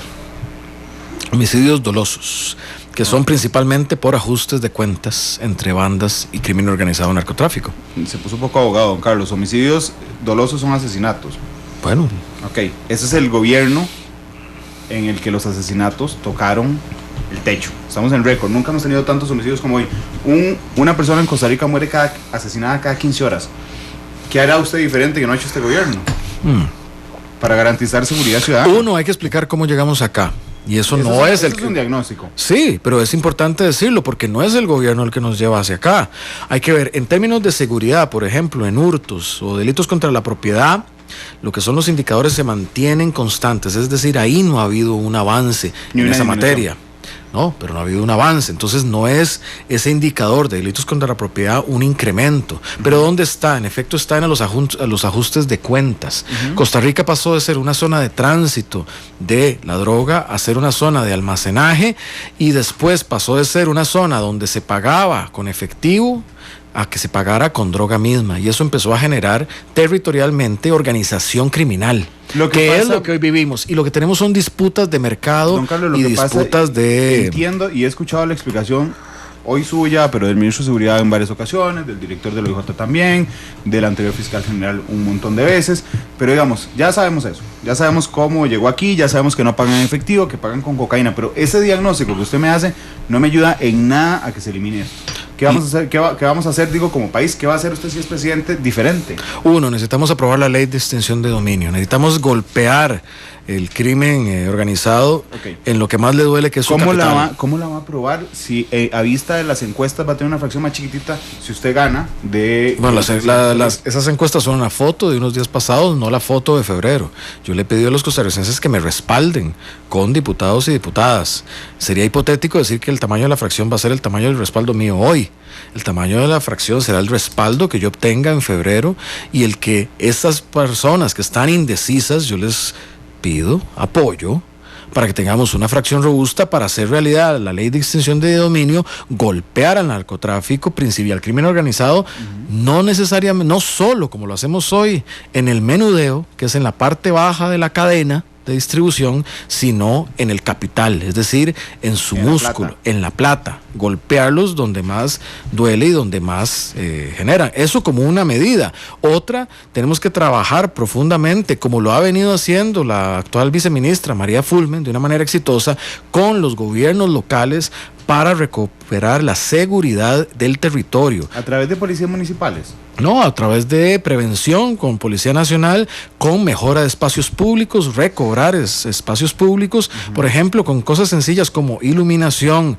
Homicidios dolosos, que son principalmente por ajustes de cuentas entre bandas y crimen organizado, narcotráfico. Se puso un poco abogado, don Carlos. Homicidios dolosos son asesinatos. Bueno. Ok, ese es el gobierno en el que los asesinatos tocaron el techo. Estamos en récord, nunca hemos tenido tantos homicidios como hoy. Una persona en Costa Rica muere asesinada cada 15 horas. ¿Qué hará usted diferente que no ha hecho este gobierno? Para garantizar seguridad ciudadana. Uno, hay que explicar cómo llegamos acá. Y eso no es el... Es un diagnóstico. Sí, pero es importante decirlo porque no es el gobierno el que nos lleva hacia acá. Hay que ver, en términos de seguridad, por ejemplo, en hurtos o delitos contra la propiedad, lo que son los indicadores se mantienen constantes. Es decir, ahí no ha habido un avance en esa materia. No, pero no ha habido un avance. Entonces no es ese indicador de delitos contra la propiedad un incremento. Pero ¿dónde está? En efecto está en los ajustes de cuentas. Costa Rica pasó de ser una zona de tránsito de la droga a ser una zona de almacenaje, y después pasó de ser una zona donde se pagaba con efectivo a que se pagara con droga misma, y eso empezó a generar territorialmente organización criminal, es lo que hoy vivimos, y lo que tenemos son disputas de mercado, don Carlos, y disputas de... Entiendo y he escuchado la explicación hoy suya, pero del ministro de Seguridad en varias ocasiones, del director del OIJ también, del anterior fiscal general un montón de veces, pero digamos, ya sabemos eso, ya sabemos cómo llegó aquí, ya sabemos que no pagan en efectivo, que pagan con cocaína, pero ese diagnóstico que usted me hace no me ayuda en nada a que se elimine esto. ¿Qué vamos a hacer? ¿Qué vamos a hacer, digo, como país? ¿Qué va a hacer usted si es presidente diferente? Uno, necesitamos aprobar la ley de extinción de dominio. Necesitamos golpear el crimen organizado en lo que más le duele, que es su capital. ¿Cómo la va a aprobar si a vista de las encuestas va a tener una fracción más chiquitita si usted gana de... Bueno, esas encuestas son una foto de unos días pasados, no la foto de febrero. Yo le he pedido a los costarricenses que me respalden con diputados y diputadas. Sería hipotético decir que el tamaño de la fracción va a ser el tamaño del respaldo mío hoy. hoy. El tamaño de la fracción será el respaldo que yo obtenga en febrero y el que estas personas que están indecisas, yo les pido apoyo para que tengamos una fracción robusta para hacer realidad la ley de extinción de dominio, golpear al narcotráfico, principiar al crimen organizado, no necesariamente, no solo como lo hacemos hoy en el menudeo, que es en la parte baja de la cadena de distribución, sino en el capital, es decir, en su músculo, en la plata, golpearlos donde más duele y donde más generan. Eso como una medida. Otra, tenemos que trabajar profundamente, como lo ha venido haciendo la actual viceministra María Fulmen, de una manera exitosa, con los gobiernos locales para recuperar la seguridad del territorio. ¿A través de policías municipales? No, a través de prevención con Policía Nacional, con mejora de espacios públicos, recobrar espacios públicos, por ejemplo, con cosas sencillas como iluminación,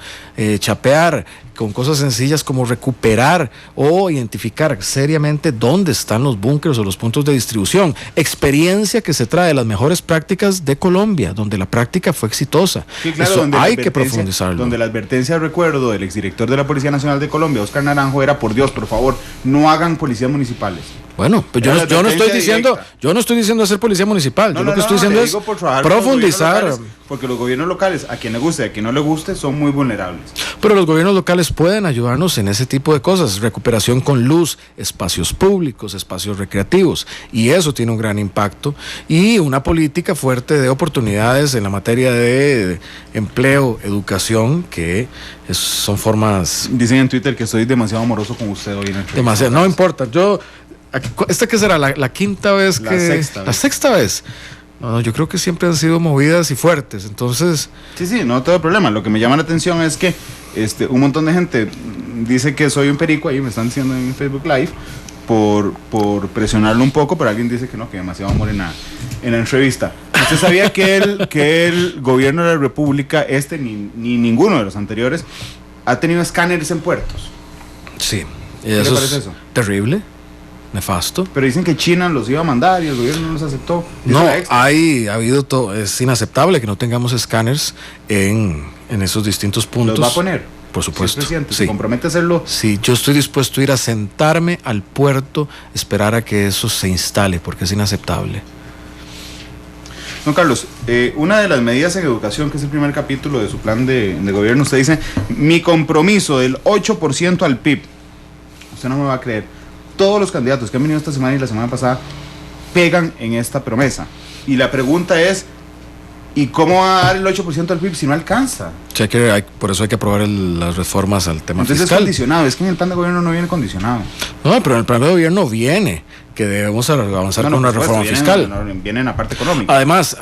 chapear, con cosas sencillas como recuperar o identificar seriamente dónde están los búnkeres o los puntos de distribución. Experiencia que se trae de las mejores prácticas de Colombia, donde la práctica fue exitosa. Sí, claro, eso hay que profundizarlo. Donde la advertencia, recuerdo, del exdirector de la Policía Nacional de Colombia, Oscar Naranjo, era: por Dios, por favor, no hagan policías municipales. Bueno, pues yo no estoy diciendo hacer policía municipal. Yo lo que estoy diciendo es profundizar. Porque los gobiernos locales, a quien le guste, a quien no le guste, son muy vulnerables. Pero los gobiernos locales pueden ayudarnos en ese tipo de cosas. Recuperación con luz, espacios públicos, espacios recreativos. Y eso tiene un gran impacto. Y una política fuerte de oportunidades en la materia de empleo, educación, que son formas... Dicen en Twitter que estoy demasiado amoroso con usted hoy en el demasiado. No importa, yo... ¿Esta qué será? ¿La quinta vez que...? La sexta vez. No, yo creo que siempre han sido movidas y fuertes, entonces... Sí, no tengo problema. Lo que me llama la atención es que un montón de gente dice que soy un perico, ahí me están diciendo en Facebook Live, por presionarlo un poco, pero alguien dice que no, que demasiado amor en la entrevista. ¿Usted sabía que el gobierno de la República, ni ninguno de los anteriores, ha tenido escáneres en puertos? Sí. ¿Qué le parece eso? Terrible. Nefasto. Pero dicen que China los iba a mandar y el gobierno no los aceptó. No, ha habido todo. Es inaceptable que no tengamos escáneres en esos distintos puntos. ¿Los va a poner? Por supuesto. Sí. ¿Se compromete a hacerlo? Sí, yo estoy dispuesto a ir a sentarme al puerto, esperar a que eso se instale, porque es inaceptable. Don Carlos, una de las medidas en educación, que es el primer capítulo de su plan de gobierno, usted dice: mi compromiso del 8% al PIB. Usted no me va a creer. Todos los candidatos que han venido esta semana y la semana pasada pegan en esta promesa. Y la pregunta es: ¿y cómo va a dar el 8% al PIB si no alcanza? Sí, por eso hay que aprobar las reformas al tema fiscal. Entonces es condicionado, es que en el plan de gobierno no viene condicionado. No, pero en el plan de gobierno viene que debemos avanzar con una reforma fiscal. Viene en la parte económica. Además,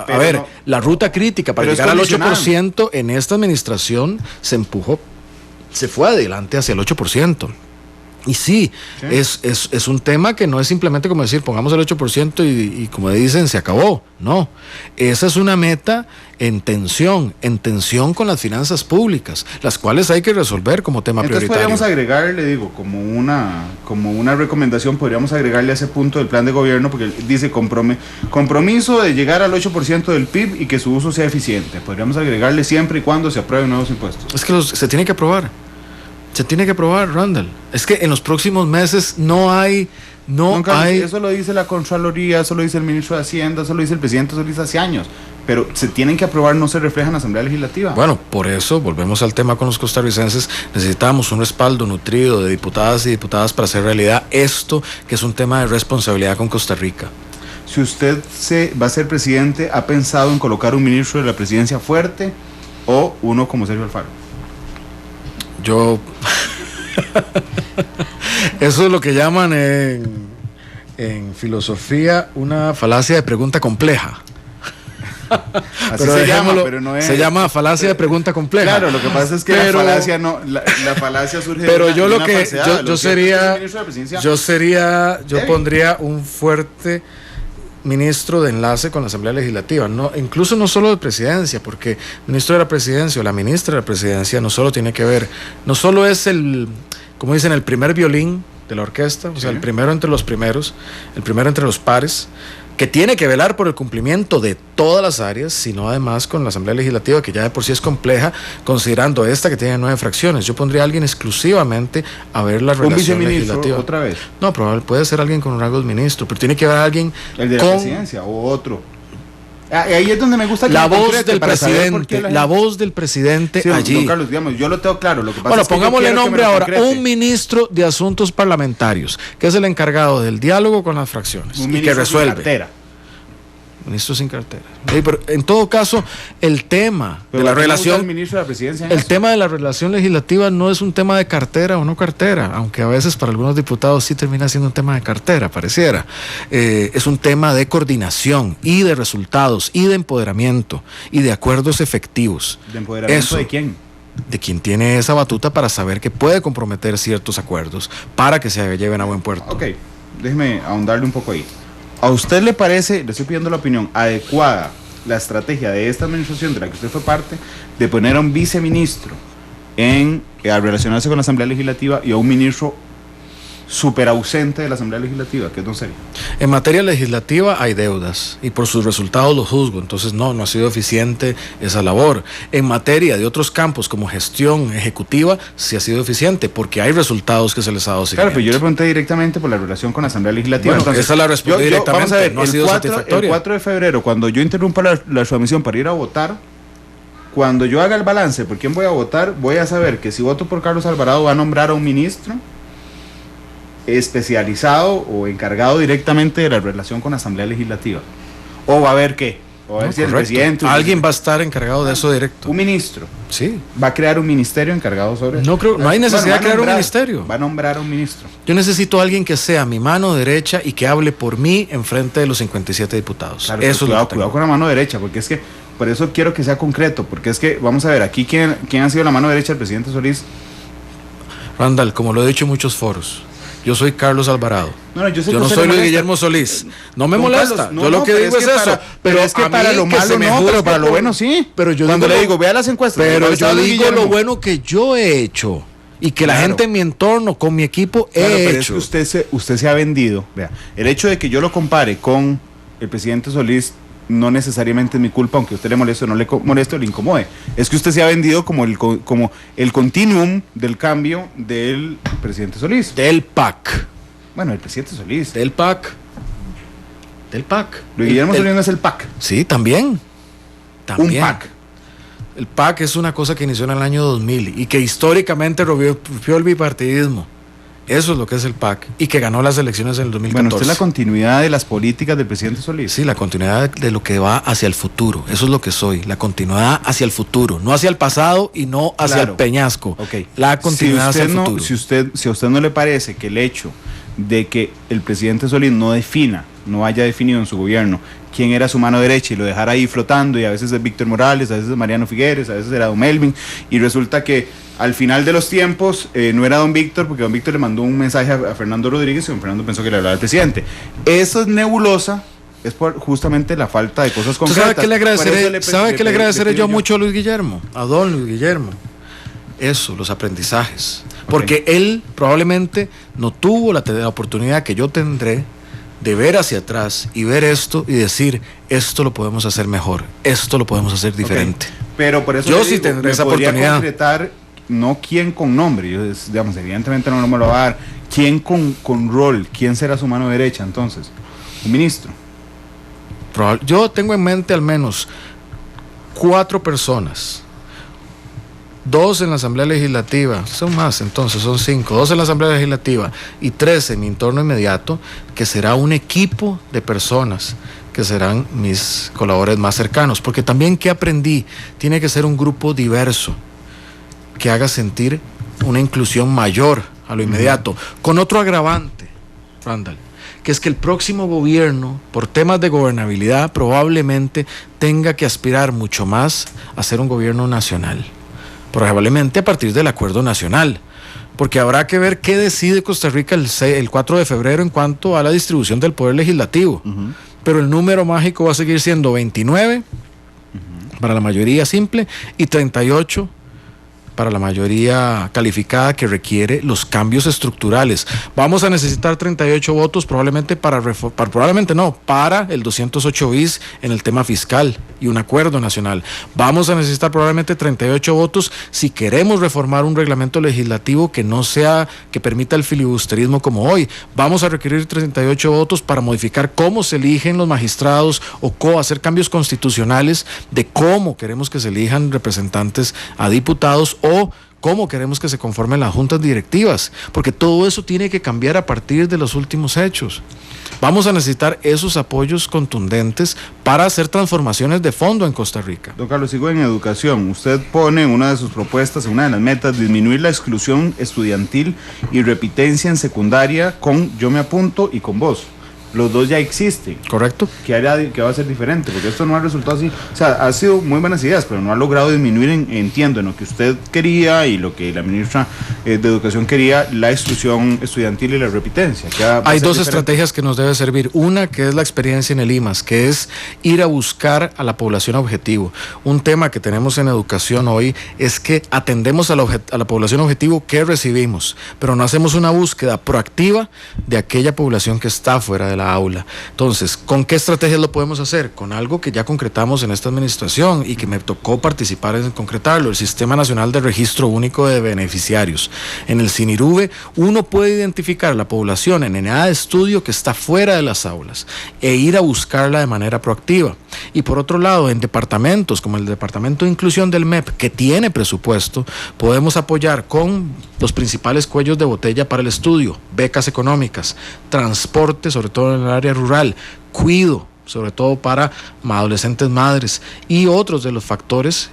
la ruta crítica para llegar al 8% en esta administración se empujó, se fue adelante hacia el 8%. Y sí. Es un tema que no es simplemente como decir pongamos el 8% y como dicen se acabó. No, esa es una meta en tensión con las finanzas públicas, las cuales hay que resolver como tema prioritario. Entonces podríamos agregar, le digo, como una recomendación, podríamos agregarle a ese punto del plan de gobierno, porque dice compromiso de llegar al 8% del PIB y que su uso sea eficiente. Podríamos agregarle siempre y cuando se aprueben nuevos impuestos. Es que se tiene que aprobar. Se tiene que aprobar, Randall. Es que en los próximos meses no hay... Eso lo dice la Contraloría, eso lo dice el ministro de Hacienda, eso lo dice el presidente, eso lo dice hace años. Pero se tienen que aprobar, no se refleja en la Asamblea Legislativa. Bueno, por eso, volvemos al tema con los costarricenses, necesitamos un respaldo nutrido de diputadas y diputadas para hacer realidad esto, que es un tema de responsabilidad con Costa Rica. Si usted va a ser presidente, ¿ha pensado en colocar un ministro de la presidencia fuerte o uno como Sergio Alfaro? Yo... Eso es lo que llaman en filosofía una falacia de pregunta compleja. Así se llama, pero no es... Se llama falacia de pregunta compleja. Claro, lo que pasa es que la falacia surge pero de una falsedad. Yo pondría un fuerte ministro de enlace con la Asamblea Legislativa, incluso no solo de presidencia, porque el ministro de la presidencia o la ministra de la presidencia no solo tiene que ver, no solo es como dicen, el primer violín de la orquesta, o sea, Sí. el primero entre los primeros, el primero entre los pares, que tiene que velar por el cumplimiento de todas las áreas, sino además con la Asamblea Legislativa, que ya de por sí es compleja, considerando esta que tiene 9 fracciones. Yo pondría a alguien exclusivamente a ver la Un relación viceministro legislativa. otra vez. No, probablemente puede ser alguien con un rango de ministro, pero tiene que haber alguien El de la con presidencia o otro. Ahí es donde me gusta que la me voz concrete del para saber por qué presidente, la voz del presidente Sí, allí. don Carlos, digamos, yo lo tengo claro. Lo que pasa Bueno, es que yo pongámosle quiero que nombre me lo ahora, concrete. un ministro de Asuntos Parlamentarios, que es el encargado del diálogo con las fracciones Un y que ministro sin resuelve. cartera. Ministro sin cartera. Pero en todo caso, el tema Pero de la ¿a quién usa el relación, ministro de la presidencia en el eso? tema de la relación legislativa no es un tema de cartera o no cartera, aunque a veces para algunos diputados sí termina siendo un tema de cartera, pareciera. Es un tema de coordinación y de resultados y de empoderamiento y de acuerdos efectivos. ¿De empoderamiento Eso. de quién? De quien tiene esa batuta para saber que puede comprometer ciertos acuerdos para que se lleven a buen puerto. Ok, déjeme ahondarle un poco ahí. ¿A usted le parece, le estoy pidiendo la opinión, adecuada la estrategia de esta administración de la que usted fue parte, de poner a un viceministro a relacionarse con la Asamblea Legislativa y a un ministro súper ausente de la Asamblea Legislativa, que es don Sergio? En materia legislativa hay deudas y por sus resultados los juzgo, entonces no ha sido eficiente esa labor. En materia de otros campos como gestión ejecutiva sí ha sido eficiente porque hay resultados que se les ha dado Claro, seguimiento. pero yo le pregunté directamente por la relación con la Asamblea Legislativa. Bueno, esa la respondí directamente, vamos a ver, no ha sido el satisfactoria. 4 de febrero, cuando yo interrumpa la transmisión para ir a votar, cuando yo haga el balance por quién voy a votar, voy a saber que si voto por Carlos Alvarado va a nombrar a un ministro especializado o encargado directamente de la relación con la Asamblea Legislativa. O va a haber qué, o va a ver No, si el correcto. presidente... Alguien va a estar encargado de eso directo. Un ministro. Sí. Va a crear un ministerio encargado sobre eso. No hay necesidad va a de crear un nombrar- ministerio. Va a nombrar a un ministro. Yo necesito a alguien que sea mi mano derecha y que hable por mí en frente de los 57 diputados. Claro, Eso es cuidado, lo que tengo. cuidado con la mano derecha, porque es que, por eso quiero que sea concreto, porque es que, vamos a ver, aquí quién ha sido la mano derecha del presidente Solís. Randall, como lo he dicho en muchos foros, yo soy Carlos Alvarado. No, yo sé Yo que no usted soy le Luis molesta. Guillermo Solís. No me Don molesta. Carlos, no, yo lo no, que pero digo es que eso. para- pero es que a para mí lo que malo se me no, juzgue pero para lo por- bueno sí. Pero yo Cuando digo le lo- digo, vea las encuestas. Pero está yo Luis digo Guillermo. lo bueno que yo he hecho y que la Claro. gente en mi entorno, con mi equipo, Claro, he pero es que hecho. usted se ha vendido. Vea, el hecho de que yo lo compare con el presidente Solís no necesariamente es mi culpa, aunque a usted le moleste o no le moleste o le incomode. Es que usted se ha vendido como el continuum del cambio del presidente Solís. Del PAC. Bueno, el presidente Solís. Del PAC. Del PAC. Luis Guillermo El- Solís no es el PAC. Sí, también. Un PAC. El PAC es una cosa que inició en el año 2000 y que históricamente rompió el bipartidismo. Eso es lo que es el PAC y que ganó las elecciones en el 2014. Bueno, usted es la continuidad de las políticas del presidente Solís. Sí, la continuidad de lo que va hacia el futuro. Eso es lo que soy. La continuidad hacia el futuro. No hacia el pasado y no hacia Claro. el peñasco. Ok. La continuidad si hacia el no, futuro. si a usted no le parece que el hecho de que el presidente Solís no haya definido en su gobierno quién era su mano derecha y lo dejara ahí flotando, y a veces es Víctor Morales, a veces es Mariano Figueres, a veces era don Melvin, y resulta que al final de los tiempos no era don Víctor, porque don Víctor le mandó un mensaje a Fernando Rodríguez y don Fernando pensó que le hablaba al presidente. Eso es nebulosa, es por justamente la falta de cosas ¿Usted concretas. ¿Sabe qué le agradeceré, ¿Sabe le agradeceré yo mucho a Luis Guillermo? A don Luis Guillermo. Eso, los aprendizajes. Porque él probablemente no tuvo la oportunidad que yo tendré de ver hacia atrás y ver esto y decir, esto lo podemos hacer mejor, esto lo podemos hacer diferente. Pero por eso Yo le sí digo, tendré me esa podría oportunidad. concretar, no quién con nombre, digamos, evidentemente no me lo va a dar, quién con rol, quién será su mano derecha entonces, un ministro. Yo tengo en mente al menos 4 personas. 2 en la Asamblea Legislativa, son más entonces, son 5, 2 en la Asamblea Legislativa y 3 en mi entorno inmediato, que será un equipo de personas que serán mis colaboradores más cercanos, porque también que aprendí, tiene que ser un grupo diverso, que haga sentir una inclusión mayor a lo inmediato, con otro agravante, Randall, que es que el próximo gobierno, por temas de gobernabilidad, probablemente tenga que aspirar mucho más a ser un gobierno nacional, probablemente a partir del acuerdo nacional, porque habrá que ver qué decide Costa Rica el 4 de febrero en cuanto a la distribución del poder legislativo. Pero el número mágico va a seguir siendo 29 para la mayoría simple y 38 para la mayoría calificada que requiere los cambios estructurales. Vamos a necesitar 38 votos probablemente para el 208 bis en el tema fiscal y un acuerdo nacional. Vamos a necesitar probablemente 38 votos si queremos reformar un reglamento legislativo que permita el filibusterismo como hoy. Vamos a requerir 38 votos para modificar cómo se eligen los magistrados o hacer cambios constitucionales de cómo queremos que se elijan representantes a diputados o cómo queremos que se conformen las juntas directivas, porque todo eso tiene que cambiar a partir de los últimos hechos. Vamos a necesitar esos apoyos contundentes para hacer transformaciones de fondo en Costa Rica. Don Carlos, sigo en educación. Usted pone en una de sus propuestas, en una de las metas, disminuir la exclusión estudiantil y repitencia en secundaria con Yo Me Apunto y con Vos. Los dos ya existen. Correcto. ¿Qué va a ser diferente? Porque esto no ha resultado así. O sea, ha sido muy buenas ideas, pero no ha logrado disminuir, entiendo, en lo que usted quería y lo que la ministra de Educación quería, la exclusión estudiantil y la repitencia. Hay dos estrategias que nos debe servir. Una, que es la experiencia en el IMAS, que es ir a buscar a la población objetivo. Un tema que tenemos en educación hoy es que atendemos a la población objetivo que recibimos, pero no hacemos una búsqueda proactiva de aquella población que está fuera de la aula. Entonces, ¿con qué estrategias lo podemos hacer? Con algo que ya concretamos en esta administración y que me tocó participar en concretarlo, el Sistema Nacional de Registro Único de Beneficiarios. En el SINIRUBE, uno puede identificar a la población en edad de estudio que está fuera de las aulas e ir a buscarla de manera proactiva. Y por otro lado, en departamentos como el Departamento de Inclusión del MEP, que tiene presupuesto, podemos apoyar con los principales cuellos de botella para el estudio: becas económicas, transporte, sobre todo en el área rural, cuido, sobre todo para adolescentes madres, y otros de los factores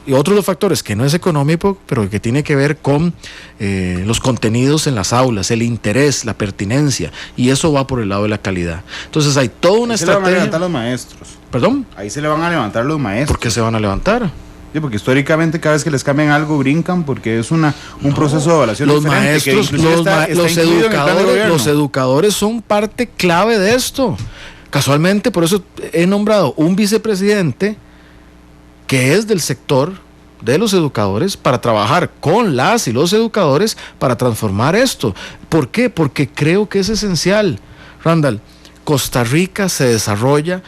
que no es económico, pero que tiene que ver con los contenidos en las aulas, el interés, la pertinencia, y eso va por el lado de la calidad. Entonces hay toda una estrategia. Se le van a levantar los maestros. ¿Perdón? Ahí se le van a levantar los maestros. ¿Por qué se van a levantar? Sí, porque históricamente cada vez que les cambian algo brincan, porque es un proceso de evaluación los diferente. Maestros, que los educadores son parte clave de esto. Casualmente, por eso he nombrado un vicepresidente que es del sector de los educadores para trabajar con las y los educadores para transformar esto. ¿Por qué? Porque creo que es esencial. Randall, Costa Rica se desarrolla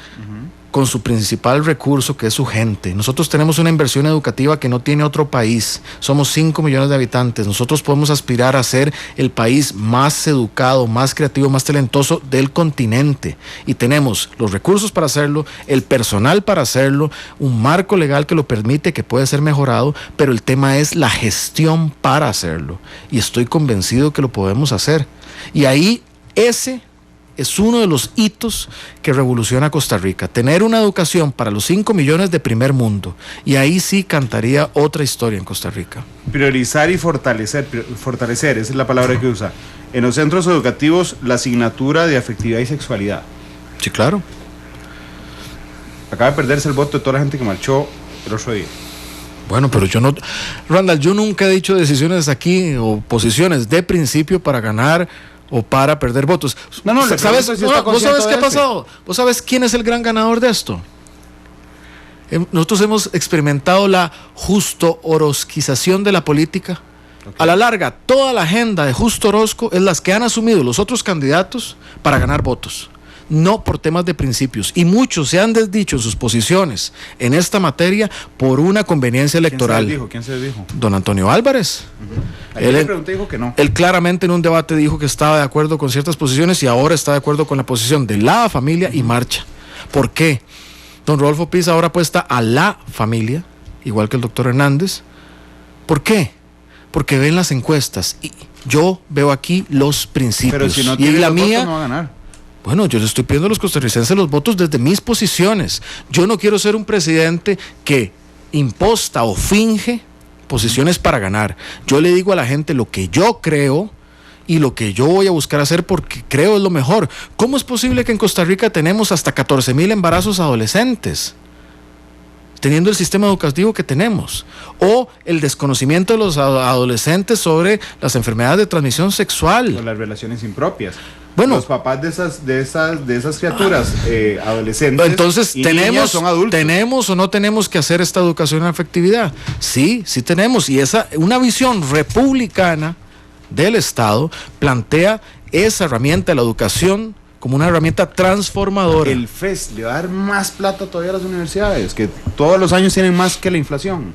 con su principal recurso, que es su gente. Nosotros tenemos una inversión educativa que no tiene otro país. Somos 5 millones de habitantes. Nosotros podemos aspirar a ser el país más educado, más creativo, más talentoso del continente. Y tenemos los recursos para hacerlo, el personal para hacerlo, un marco legal que lo permite, que puede ser mejorado, pero el tema es la gestión para hacerlo. Y estoy convencido que lo podemos hacer. Y ahí ese es uno de los hitos que revoluciona Costa Rica, tener una educación para los 5 millones de primer mundo, y ahí sí cantaría otra historia en Costa Rica. Priorizar y fortalecer, esa es la palabra que usa. En los centros educativos, la asignatura de afectividad y sexualidad. Sí, claro. Acaba de perderse el voto de toda la gente que marchó el otro día. Bueno, pero Randall, yo nunca he dicho decisiones aquí o posiciones de principio para ganar o para perder votos. ¿Vos sabes qué ha pasado? ¿Vos sabes quién es el gran ganador de esto? Nosotros hemos experimentado la justo-orozquización de la política. Okay. A la larga, toda la agenda de Justo Orozco es las que han asumido los otros candidatos para ganar votos, no por temas de principios, y muchos se han desdicho en sus posiciones en esta materia por una conveniencia electoral. ¿Quién se dijo? Don Antonio Álvarez. Ayer le pregunté, dijo que no. Él claramente en un debate dijo que estaba de acuerdo con ciertas posiciones y ahora está de acuerdo con la posición de la familia y marcha. ¿Por qué? Don Rodolfo Piz ahora apuesta a la familia, igual que el doctor Hernández. ¿Por qué? Porque ven las encuestas y yo veo aquí los principios. Pero si no tiene los votos, no va a ganar. Bueno, yo les estoy pidiendo a los costarricenses los votos desde mis posiciones. Yo no quiero ser un presidente que imposta o finge posiciones para ganar. Yo le digo a la gente lo que yo creo y lo que yo voy a buscar hacer porque creo es lo mejor. ¿Cómo es posible que en Costa Rica tenemos hasta 14,000 embarazos adolescentes, teniendo el sistema educativo que tenemos? O el desconocimiento de los adolescentes sobre las enfermedades de transmisión sexual. O las relaciones impropias. Bueno, los papás de esas criaturas adolescentes entonces y niñas son adultos. ¿tenemos o no tenemos que hacer esta educación en afectividad? Sí tenemos, y una visión republicana del Estado plantea esa herramienta de la educación como una herramienta transformadora. El FES le va a dar más plata todavía a las universidades, que todos los años tienen más que la inflación.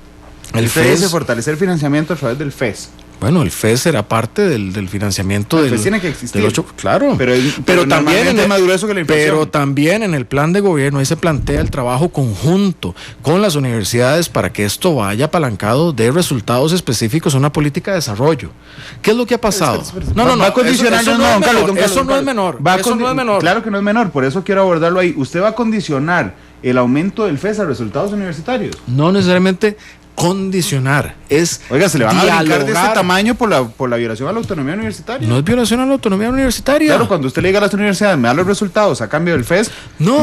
El FES dice fortalecer el financiamiento a través del FES. Bueno, el FES será parte del financiamiento del... El FES tiene que existir. Claro, pero también es más grueso que la inflación. Pero también en el plan de gobierno ahí se plantea el trabajo conjunto con las universidades para que esto vaya apalancado de resultados específicos en una política de desarrollo. ¿Qué es lo que ha pasado? No, va a condicionar... Eso no es menor. Claro que no es menor, por eso quiero abordarlo ahí. ¿Usted va a condicionar el aumento del FES a resultados universitarios? No necesariamente condicionar, es Oiga, se le van a brincar de este tamaño por la violación a la autonomía universitaria. No es violación a la autonomía universitaria. Claro, cuando usted le diga a las universidades, me da los resultados a cambio del FES,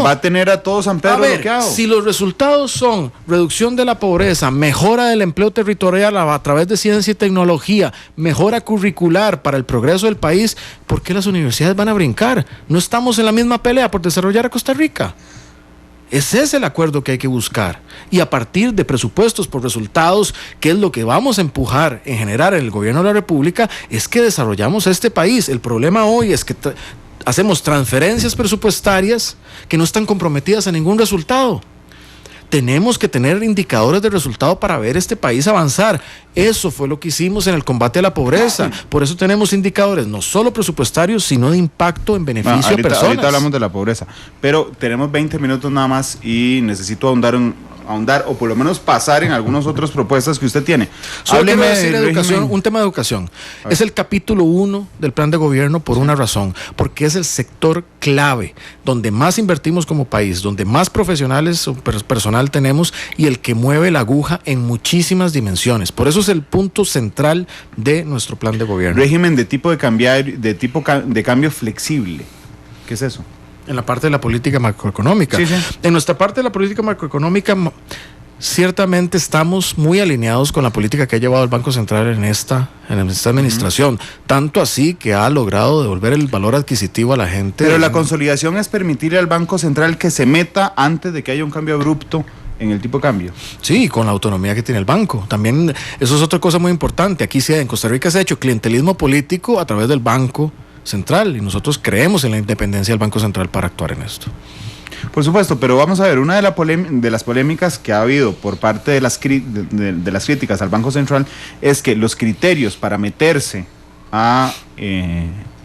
va a tener a todo San Pedro bloqueado. Si los resultados son reducción de la pobreza, mejora del empleo territorial a través de ciencia y tecnología, mejora curricular para el progreso del país, ¿por qué las universidades van a brincar? No estamos en la misma pelea por desarrollar a Costa Rica. Ese es el acuerdo que hay que buscar, y a partir de presupuestos por resultados, que es lo que vamos a empujar en general en el gobierno de la República, es que desarrollamos este país. El problema hoy es que hacemos transferencias presupuestarias que no están comprometidas a ningún resultado. Tenemos que tener indicadores de resultado para ver este país avanzar. Eso fue lo que hicimos en el combate a la pobreza. Por eso tenemos indicadores no solo presupuestarios, sino de impacto en beneficio a personas. Ahorita hablamos de la pobreza, pero tenemos 20 minutos nada más y necesito ahondar o por lo menos pasar en algunas otras propuestas que usted tiene. Hábleme de educación, un tema de educación. Es el capítulo 1 del plan de gobierno por una razón, porque es el sector clave, donde más invertimos como país, donde más profesionales o personal tenemos y el que mueve la aguja en muchísimas dimensiones. Por eso es el punto central de nuestro plan de gobierno. Régimen de tipo de cambio flexible. ¿Qué es eso? En la parte de la política macroeconómica. Sí. En nuestra parte de la política macroeconómica, ciertamente estamos muy alineados con la política que ha llevado el Banco Central en esta administración. Tanto así que ha logrado devolver el valor adquisitivo a la gente. Pero la consolidación es permitirle al Banco Central que se meta antes de que haya un cambio abrupto en el tipo de cambio. Sí, con la autonomía que tiene el banco. También eso es otra cosa muy importante. Aquí en Costa Rica se ha hecho clientelismo político a través del Banco Central y nosotros creemos en la independencia del Banco Central para actuar en esto. Por supuesto, pero vamos a ver, una de las polémicas que ha habido por parte de las críticas al Banco Central es que los criterios para meterse a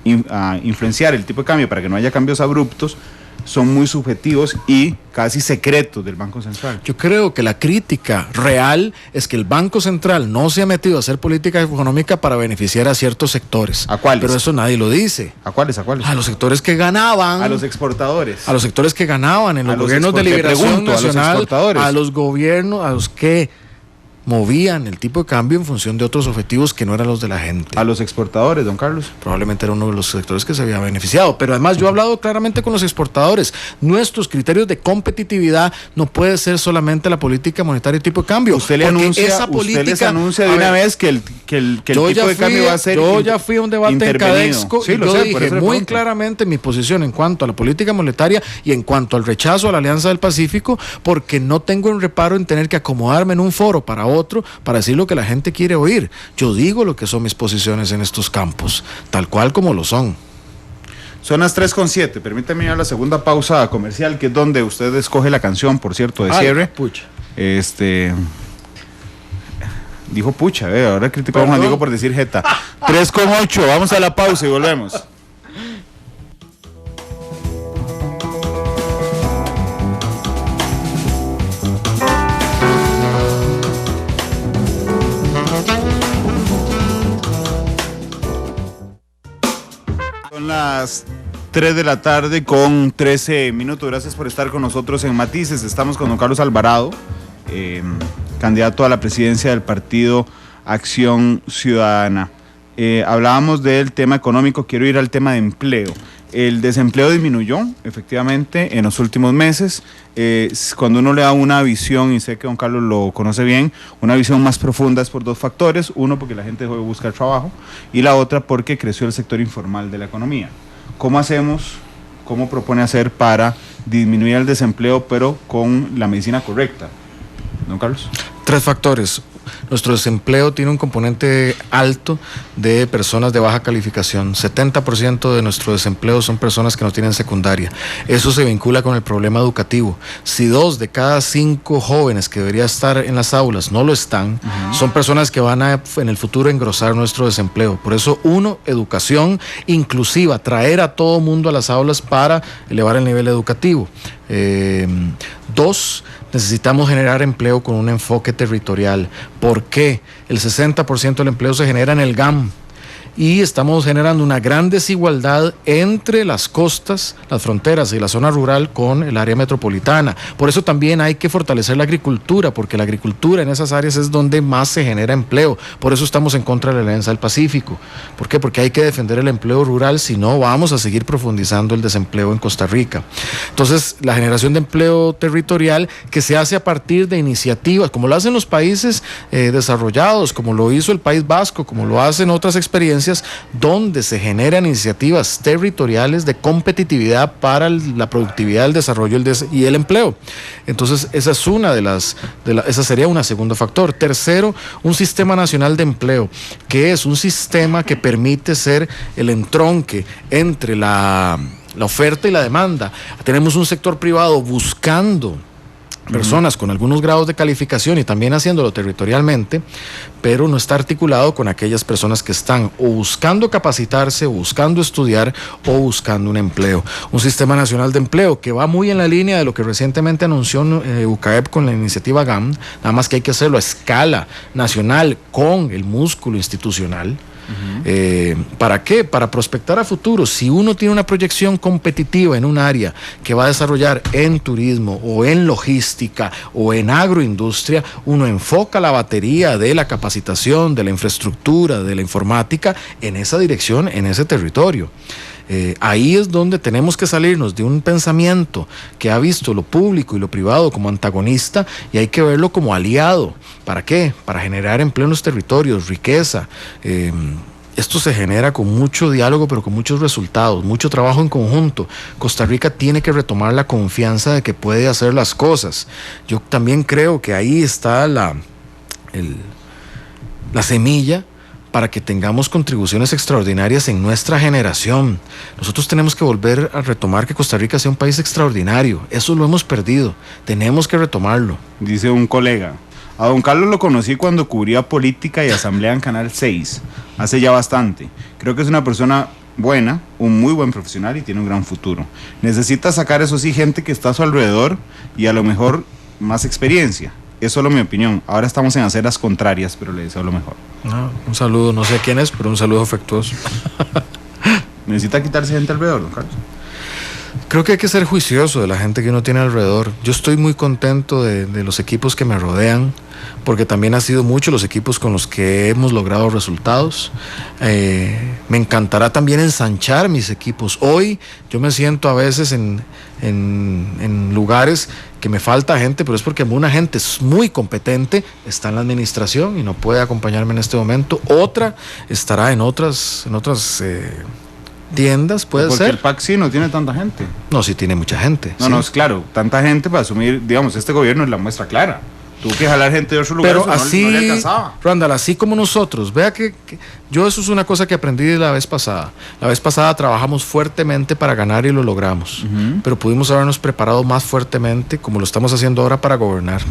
influenciar el tipo de cambio para que no haya cambios abruptos son muy subjetivos y casi secretos del Banco Central. Yo creo que la crítica real es que el Banco Central no se ha metido a hacer política económica para beneficiar a ciertos sectores. ¿A cuáles? Pero eso nadie lo dice. ¿A cuáles? A los sectores que ganaban. A los exportadores. A los sectores que ganaban en los gobiernos de liberación nacional. A los gobiernos, a los que movían el tipo de cambio en función de otros objetivos que no eran los de la gente. A los exportadores, don Carlos. Probablemente era uno de los sectores que se había beneficiado, pero además yo he hablado claramente con los exportadores. Nuestros criterios de competitividad no puede ser solamente la política monetaria y tipo de cambio. Usted les anuncia de una vez que el tipo de cambio va a ser Yo ya fui a un debate en Cadexco y yo dije muy claramente mi posición en cuanto a la política monetaria y en cuanto al rechazo a la Alianza del Pacífico, porque no tengo un reparo en tener que acomodarme en un foro para otro para decir lo que la gente quiere oír. Yo digo lo que son mis posiciones en estos campos, tal cual como lo son. Son las 3:07, permítame ir a la segunda pausa comercial, que es donde usted escoge la canción, por cierto, de cierre. Pucha. Dijo pucha, ahora criticamos a Juan Diego por decir jeta. 3:08, vamos a la pausa y volvemos. Son las 3 de la tarde con 13 minutos. Gracias por estar con nosotros en Matices. Estamos con don Carlos Alvarado, candidato a la presidencia del partido Acción Ciudadana. Hablábamos del tema económico, quiero ir al tema de empleo. El desempleo disminuyó, efectivamente, en los últimos meses. Cuando uno le da una visión, y sé que don Carlos lo conoce bien, una visión más profunda es por dos factores. Uno, porque la gente dejó de buscar trabajo, y la otra, porque creció el sector informal de la economía. ¿cómo hacemos, cómo propone hacer para disminuir el desempleo, pero con la medicina correcta? Don Carlos. 3 factores. Nuestro desempleo tiene un componente alto de personas de baja calificación. 70% de nuestro desempleo son personas que no tienen secundaria. Eso se vincula con el problema educativo. Si 2 de cada 5 jóvenes que deberían estar en las aulas no lo están, son personas que van a en el futuro engrosar nuestro desempleo. Por eso, 1, educación inclusiva, traer a todo mundo a las aulas para elevar el nivel educativo. 2, necesitamos generar empleo con un enfoque territorial. ¿Por qué? El 60% del empleo se genera en el GAM y estamos generando una gran desigualdad entre las costas, las fronteras y la zona rural con el área metropolitana. Por eso también hay que fortalecer la agricultura, porque la agricultura en esas áreas es donde más se genera empleo. Por eso estamos en contra de la Alianza del Pacífico. ¿Por qué? Porque hay que defender el empleo rural, si no vamos a seguir profundizando el desempleo en Costa Rica. Entonces, la generación de empleo territorial que se hace a partir de iniciativas, como lo hacen los países desarrollados, como lo hizo el País Vasco, como lo hacen otras experiencias, donde se generan iniciativas territoriales de competitividad para la productividad, el desarrollo y el empleo. Entonces, esa es una esa sería un segundo factor. Tercero, un sistema nacional de empleo, que es un sistema que permite ser el entronque entre la oferta y la demanda. Tenemos un sector privado buscando personas con algunos grados de calificación y también haciéndolo territorialmente, pero no está articulado con aquellas personas que están o buscando capacitarse, o buscando estudiar, o buscando un empleo. Un sistema nacional de empleo que va muy en la línea de lo que recientemente anunció UCAEP con la iniciativa GAM, nada más que hay que hacerlo a escala nacional con el músculo institucional. ¿Para qué? Para prospectar a futuro. Si uno tiene una proyección competitiva en un área que va a desarrollar en turismo o en logística o en agroindustria, uno enfoca la batería de la capacitación, de la infraestructura, de la informática en esa dirección, en ese territorio. Ahí es donde tenemos que salirnos de un pensamiento que ha visto lo público y lo privado como antagonista, y hay que verlo como aliado. ¿Para qué? Para generar empleo en los territorios, riqueza. Esto se genera con mucho diálogo, pero con muchos resultados, mucho trabajo en conjunto. Costa Rica tiene que retomar la confianza de que puede hacer las cosas. Yo también creo que ahí está la semilla para que tengamos contribuciones extraordinarias en nuestra generación. Nosotros tenemos que volver a retomar que Costa Rica sea un país extraordinario. Eso lo hemos perdido. Tenemos que retomarlo. Dice un colega: a don Carlos lo conocí cuando cubría política y asamblea en Canal 6, hace ya bastante. Creo que es una persona buena, un muy buen profesional y tiene un gran futuro. Necesita sacar, eso sí, gente que está a su alrededor y a lo mejor más experiencia. Es solo mi opinión. Ahora estamos en aceras contrarias, pero le deseo lo mejor. Un saludo, no sé quién es, pero un saludo afectuoso. ¿Necesita quitarse gente alrededor, don Carlos? Creo que hay que ser juicioso de la gente que uno tiene alrededor. Yo estoy muy contento de los equipos que me rodean, porque también han sido muchos los equipos con los que hemos logrado resultados. Me encantará también ensanchar mis equipos. Hoy yo me siento a veces en lugares que me falta gente, pero es porque una gente es muy competente, está en la administración y no puede acompañarme en este momento. Otra estará en otras tiendas, puede porque ser. Porque el PAC sí no tiene tanta gente. No, sí tiene mucha gente. No, sí. no, es claro, tanta gente para asumir, digamos, este gobierno es la muestra clara. Tuvo que jalar gente de otros lugares, pero así, no le alcanzaba. Randall, así como nosotros, vea que yo, eso es una cosa que aprendí la vez pasada. La vez pasada trabajamos fuertemente para ganar y lo logramos, pero pudimos habernos preparado más fuertemente, como lo estamos haciendo ahora, para gobernar.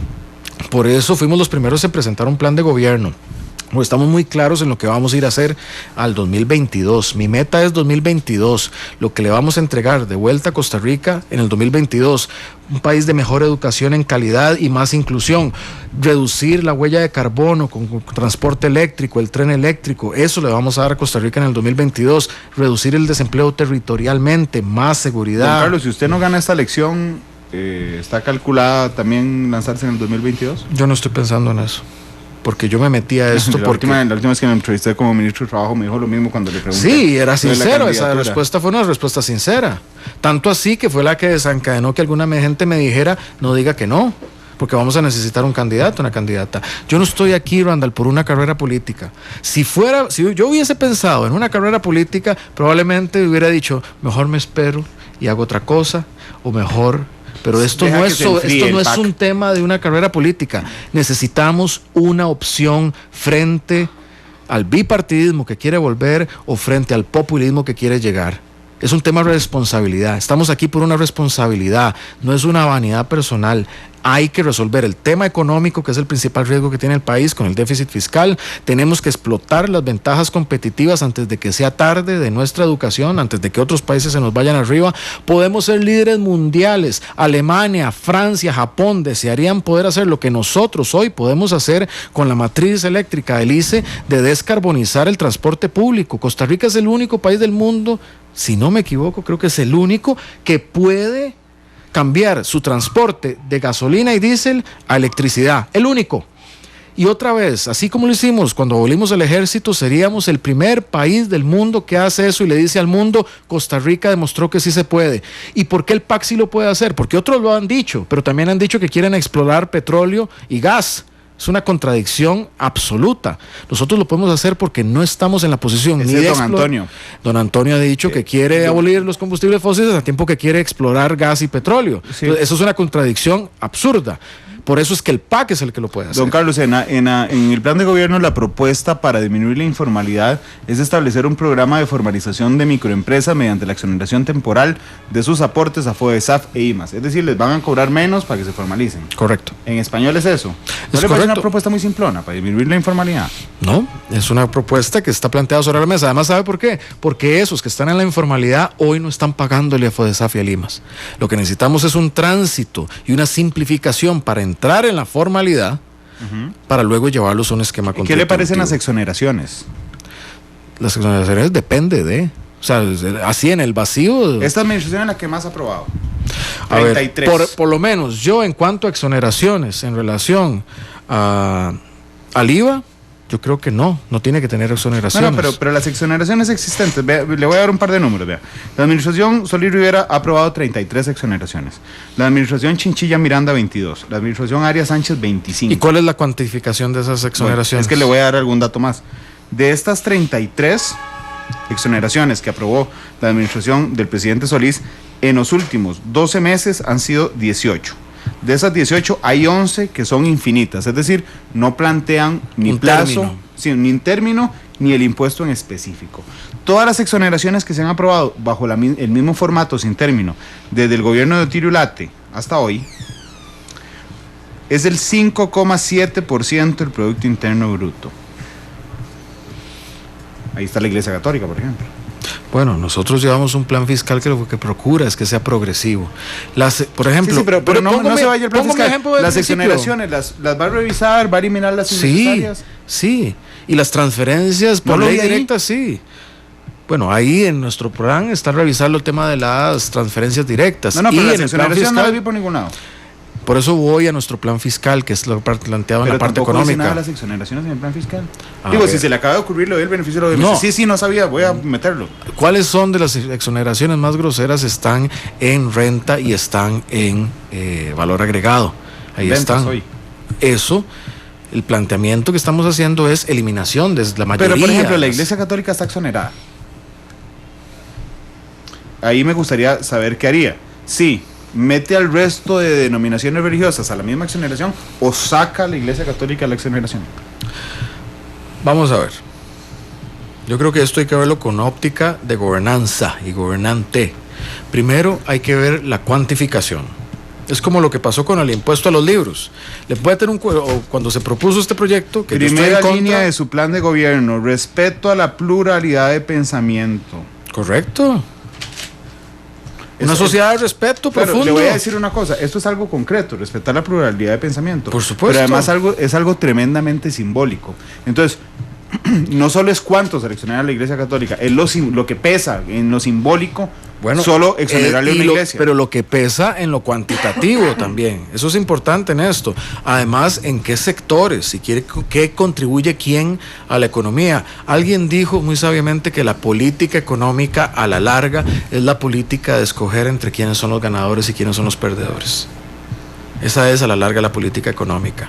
Por eso fuimos los primeros en presentar un plan de gobierno. Estamos muy claros en lo que vamos a ir a hacer al 2022. Mi meta es 2022, lo que le vamos a entregar de vuelta a Costa Rica en el 2022. Un país de mejor educación en calidad y más inclusión. Reducir la huella de carbono con transporte eléctrico, el tren eléctrico. Eso le vamos a dar a Costa Rica en el 2022. Reducir el desempleo territorialmente, más seguridad. Don Carlos, si usted no gana esta elección, ¿está calculada también lanzarse en el 2022? Yo no estoy pensando en eso, porque yo me metí a esto la última vez que me entrevisté como ministro de Trabajo me dijo lo mismo cuando le pregunté. Sí, era sincero, esa respuesta fue una respuesta sincera. Tanto así que fue la que desencadenó que alguna gente me dijera, no diga que no, porque vamos a necesitar un candidato, una candidata. Yo no estoy aquí, Randall, por una carrera política. Si yo hubiese pensado en una carrera política, probablemente hubiera dicho, mejor me espero y hago otra cosa, o mejor... Pero esto no es un tema de una carrera política. Necesitamos una opción frente al bipartidismo que quiere volver o frente al populismo que quiere llegar. Es un tema de responsabilidad. Estamos aquí por una responsabilidad, no es una vanidad personal. Hay que resolver el tema económico, que es el principal riesgo que tiene el país con el déficit fiscal. Tenemos que explotar las ventajas competitivas antes de que sea tarde de nuestra educación, antes de que otros países se nos vayan arriba. Podemos ser líderes mundiales. Alemania, Francia, Japón desearían poder hacer lo que nosotros hoy podemos hacer con la matriz eléctrica del ICE de descarbonizar el transporte público. Costa Rica es el único país del mundo, si no me equivoco, creo que es el único que puede cambiar su transporte de gasolina y diésel a electricidad, el único. Y otra vez, así como lo hicimos cuando abolimos el ejército, seríamos el primer país del mundo que hace eso y le dice al mundo, Costa Rica demostró que sí se puede. ¿Y por qué el PAC sí lo puede hacer? Porque otros lo han dicho, pero también han dicho que quieren explorar petróleo y gas. Es una contradicción absoluta. Nosotros lo podemos hacer porque no estamos en la posición ni de don Antonio. Don Antonio ha dicho que quiere abolir los combustibles fósiles al tiempo que quiere explorar gas y petróleo. Sí. Entonces, eso es una contradicción absurda. Por eso es que el PAC es el que lo puede hacer. Don Carlos, en el plan de gobierno la propuesta para disminuir la informalidad es establecer un programa de formalización de microempresas mediante la exoneración temporal de sus aportes a FODESAF e IMAS. Es decir, les van a cobrar menos para que se formalicen. Correcto. En español es eso. ¿No le parece una propuesta muy simplona para disminuir la informalidad? No, es una propuesta que está planteada sobre la mesa. Además, ¿sabe por qué? Porque esos que están en la informalidad hoy no están pagándole a FODESAF y a IMAS. Lo que necesitamos es un tránsito y una simplificación para entrar en la formalidad para luego llevarlos a un esquema contributivo. ¿Qué le parecen las exoneraciones? Las exoneraciones depende de... O sea, así en el vacío... Esta administración es la que más ha aprobado. A 33. Ver, por lo menos yo en cuanto a exoneraciones en relación al IVA, yo creo que no tiene que tener exoneraciones. Bueno, pero las exoneraciones existentes, le voy a dar un par de números, vea. La administración Solís Rivera ha aprobado 33 exoneraciones. La administración Chinchilla Miranda 22. La administración Arias Sánchez 25. ¿Y cuál es la cuantificación de esas exoneraciones? Bueno, es que le voy a dar algún dato más. De estas 33 exoneraciones que aprobó la administración del presidente Solís, en los últimos 12 meses han sido 18. De esas 18 hay 11 que son infinitas, es decir, no plantean ni plazo, ni término, ni el impuesto en específico. Todas las exoneraciones que se han aprobado bajo el mismo formato sin término, desde el gobierno de Otilio Late hasta hoy, es el 5,7% del Producto Interno Bruto. Ahí está la Iglesia Católica, por ejemplo. Bueno, nosotros llevamos un plan fiscal que lo que procura es que sea progresivo. Por ejemplo, sí, pero no se vaya el plan fiscal. Las exoneraciones las va a revisar, va a eliminar las innecesarias. Sí, y las transferencias por ley directa, sí. Bueno, ahí en nuestro plan está revisando el tema de las transferencias directas. No, pero y las en exoneraciones no las vi por ningún lado. Por eso voy a nuestro plan fiscal, que es lo planteado en la parte económica. Pero tampoco dice nada de las exoneraciones en el plan fiscal. Digo, si se le acaba de ocurrir lo del beneficio de los sí, no sabía, voy a meterlo. ¿Cuáles son de las exoneraciones más groseras? Están en renta y están en valor agregado. Ahí están. Eso, el planteamiento que estamos haciendo es eliminación de la mayoría. Pero, por ejemplo, la Iglesia Católica está exonerada. Ahí me gustaría saber qué haría. Sí, mete al resto de denominaciones religiosas a la misma exoneración o saca a la Iglesia Católica la exoneración. Vamos a ver. Yo creo que esto hay que verlo con óptica de gobernanza y gobernante. Primero hay que ver la cuantificación. Es como lo que pasó con el impuesto a los libros. Le puede tener cuando se propuso este proyecto que primera línea de su plan de gobierno, respeto a la pluralidad de pensamiento. Correcto. Una sociedad de respeto profundo. Le voy a decir una cosa, esto es algo concreto, respetar la pluralidad de pensamiento. Por supuesto. Pero además es algo tremendamente simbólico. Entonces, no solo es cuánto seleccionar a la Iglesia Católica, es lo que pesa en lo simbólico, solo exonerarle a una iglesia. Pero lo que pesa en lo cuantitativo también, eso es importante en esto. Además, en qué sectores, si quiere, qué contribuye quién a la economía. Alguien dijo muy sabiamente que la política económica a la larga es la política de escoger entre quiénes son los ganadores y quiénes son los perdedores. Esa es a la larga la política económica.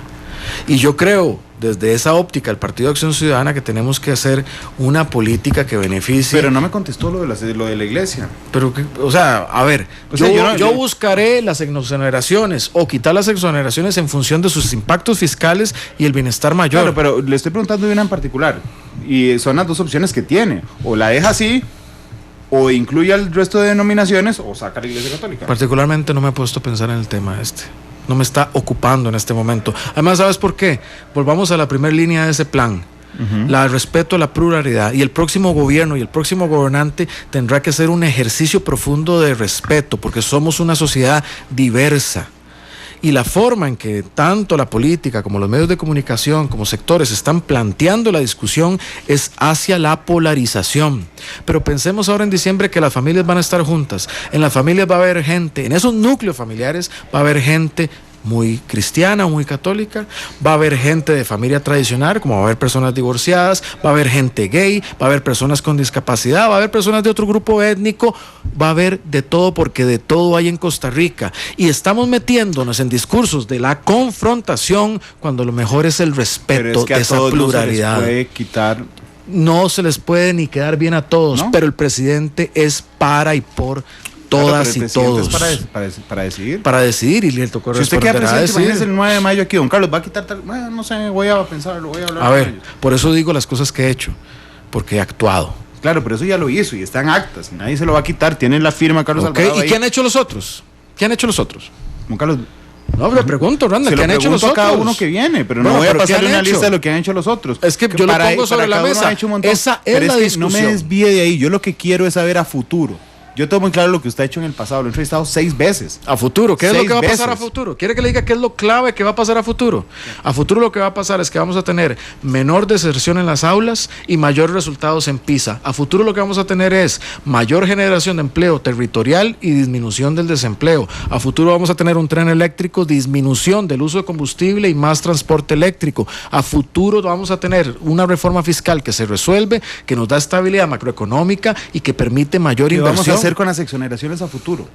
Y yo creo, desde esa óptica, el Partido de Acción Ciudadana, que tenemos que hacer una política que beneficie. Pero no me contestó lo de la iglesia. Pero, o sea, a ver, yo buscaré las exoneraciones o quitar las exoneraciones en función de sus impactos fiscales y el bienestar mayor. Claro, pero le estoy preguntando de una en particular. Y son las dos opciones que tiene. O la deja así, o incluye al resto de denominaciones, o saca a la Iglesia Católica. Particularmente no me he puesto a pensar en el tema este. No me está ocupando en este momento. Además, ¿sabes por qué? Volvamos a la primera línea de ese plan. El respeto a la pluralidad, y el próximo gobierno y el próximo gobernante tendrá que hacer un ejercicio profundo de respeto, porque somos una sociedad diversa. Y la forma en que tanto la política como los medios de comunicación como sectores están planteando la discusión es hacia la polarización. Pero pensemos ahora en diciembre que las familias van a estar juntas. En las familias va a haber gente, en esos núcleos familiares va a haber gente muy cristiana o muy católica, va a haber gente de familia tradicional, como va a haber personas divorciadas, va a haber gente gay, va a haber personas con discapacidad, va a haber personas de otro grupo étnico, va a haber de todo, porque de todo hay en Costa Rica, y estamos metiéndonos en discursos de la confrontación cuando lo mejor es el respeto de esa pluralidad. No se les puede quitar. No se les puede ni quedar bien a todos, ¿no? Pero el presidente es para y por todas y todos. Para decidir. Para decidir, y le tocó si usted queda presidente, imagínese el 9 de mayo aquí, don Carlos, va a quitar tal. Bueno, no sé, voy a pensarlo, voy a hablar. A ver, por eso digo las cosas que he hecho, porque he actuado. Claro, pero eso ya lo hizo y está en actas, y nadie se lo va a quitar, tiene la firma Carlos Alvarado. ¿Y qué han hecho los otros? ¿Qué han hecho los otros? Don Carlos. No, le pregunto, Randall, ¿qué han hecho los otros? Cada uno que viene, pero no voy a pasarle una lista de lo que han hecho los otros. Es que yo lo pongo sobre la mesa. Esa es la discusión. No me desvíe de ahí. Yo lo que quiero es saber a futuro. Yo tengo muy claro lo que usted ha hecho en el pasado. Lo he entrevistado 6 veces. A futuro, ¿qué es lo que va a pasar a futuro? ¿Quiere que le diga qué es lo clave que va a pasar a futuro? A futuro lo que va a pasar es que vamos a tener menor deserción en las aulas y mayores resultados en PISA. A futuro lo que vamos a tener es mayor generación de empleo territorial y disminución del desempleo. A futuro vamos a tener un tren eléctrico, disminución del uso de combustible y más transporte eléctrico. A futuro vamos a tener una reforma fiscal que se resuelve, que nos da estabilidad macroeconómica y que permite mayor inversión. Hacer con las exoneraciones a futuro?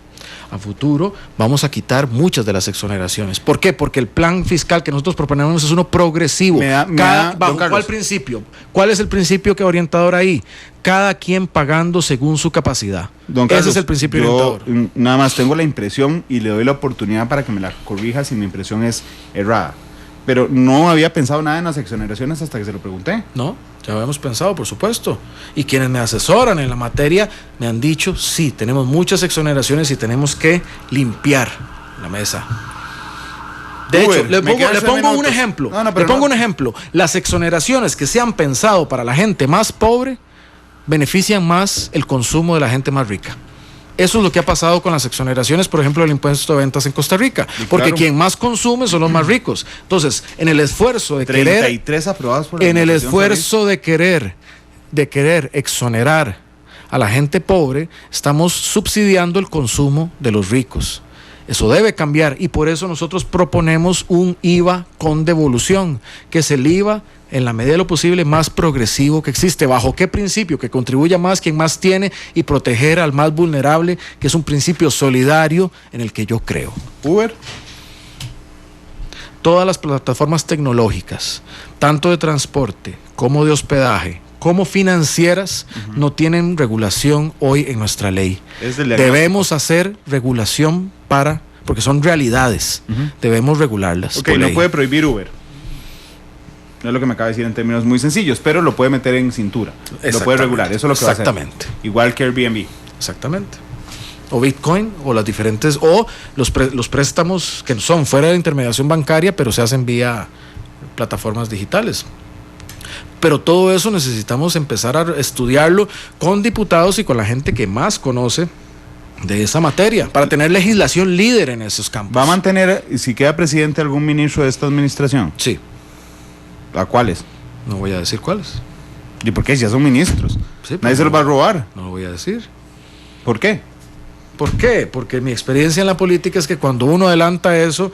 A futuro vamos a quitar muchas de las exoneraciones. ¿Por qué? Porque el plan fiscal que nosotros proponemos es uno progresivo. ¿Bajo cuál principio? ¿Cuál es el principio que orientador ahí? Cada quien pagando según su capacidad. Don Carlos, ese es el principio orientador. Nada más tengo la impresión y le doy la oportunidad para que me la corrija si mi impresión es errada. Pero no había pensado nada en las exoneraciones hasta que se lo pregunté. No, ya habíamos pensado, por supuesto. Y quienes me asesoran en la materia me han dicho, sí, tenemos muchas exoneraciones y tenemos que limpiar la mesa. De hecho, le pongo un ejemplo. Le pongo un ejemplo. Las exoneraciones que se han pensado para la gente más pobre benefician más el consumo de la gente más rica. Eso es lo que ha pasado con las exoneraciones, por ejemplo, del impuesto de ventas en Costa Rica, porque quien más consume son los más ricos. Entonces, en el esfuerzo de 33 aprobados por la en el esfuerzo de querer exonerar a la gente pobre, estamos subsidiando el consumo de los ricos. Eso debe cambiar, y por eso nosotros proponemos un IVA con devolución, que es el IVA en la medida de lo posible más progresivo que existe. ¿Bajo qué principio? Que contribuya más quien más tiene y proteger al más vulnerable, que es un principio solidario en el que yo creo. Uber. Todas las plataformas tecnológicas, tanto de transporte como de hospedaje, como financieras, no tienen regulación hoy en nuestra ley. Debemos hacer regulación porque son realidades. Debemos regularlas. Ok, no puede prohibir Uber. No es lo que me acaba de decir en términos muy sencillos, pero lo puede meter en cintura. Lo puede regular, eso es lo que va a hacer. Exactamente. Igual que Airbnb. Exactamente. O Bitcoin, o las diferentes, o los préstamos que son fuera de intermediación bancaria, pero se hacen vía plataformas digitales. Pero todo eso necesitamos empezar a estudiarlo con diputados y con la gente que más conoce de esa materia, para tener legislación líder en esos campos. ¿Va a mantener, si queda presidente, algún ministro de esta administración? Sí. ¿A cuáles? No voy a decir cuáles. ¿Y por qué? Ya son ministros. Sí, nadie se los va a robar. No lo voy a decir. ¿Por qué? ¿Por qué? Porque mi experiencia en la política es que cuando uno adelanta eso,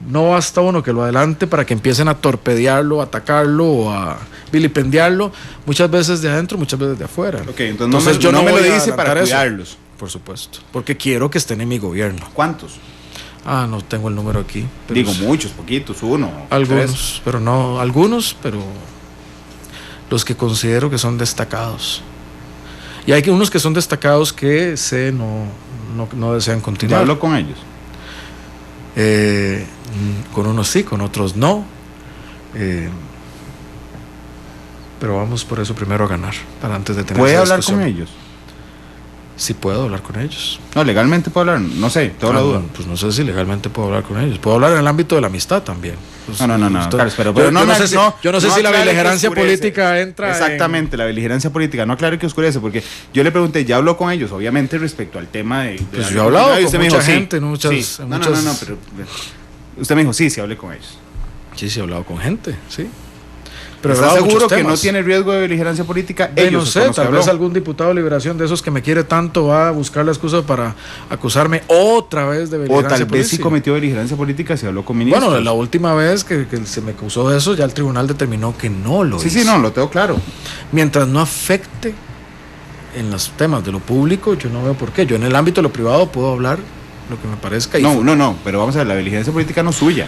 no basta uno que lo adelante para que empiecen a torpedearlo, a atacarlo o a vilipendiarlo, muchas veces de adentro, muchas veces de afuera. Ok, entonces yo no me lo dice para cuidarlos. Por supuesto, porque quiero que estén en mi gobierno. ¿Cuántos? No tengo el número aquí. Digo, muchos, poquitos, uno. Algunos, pero no, algunos, pero los que considero que son destacados. Y hay unos que son destacados que no desean continuar. ¿Ya habló con ellos? Con unos sí, con otros no. Pero vamos por eso primero a ganar, para antes de tener ¿Puede esa hablar discusión. con ellos? Sí puedo hablar con ellos. No, legalmente puedo hablar, no sé, tengo la duda. Pues no sé si legalmente puedo hablar con ellos. Puedo hablar en el ámbito de la amistad también. Pues, No, Carlos, pero yo no sé si la beligerancia política entra. Exactamente, la beligerancia política. No, claro que oscurece, porque yo le pregunté, ¿ya habló con ellos? Obviamente respecto al tema de pues yo he hablado con mucha gente, No, pero usted me dijo, sí, hablé con ellos. Sí, he hablado con gente, sí. Pero ¿está seguro que no tiene riesgo de beligerancia política? No sé, tal vez algún diputado de Liberación de esos que me quiere tanto va a buscar la excusa para acusarme otra vez de beligerancia política. O tal vez sí cometió beligerancia política, si habló con ministros. Bueno, la última vez que se me acusó de eso, ya el tribunal determinó que no lo hizo. Sí, no, lo tengo claro. Mientras no afecte en los temas de lo público, yo no veo por qué. Yo en el ámbito de lo privado puedo hablar lo que me parezca. No, pero vamos a ver, la beligerancia política no es suya.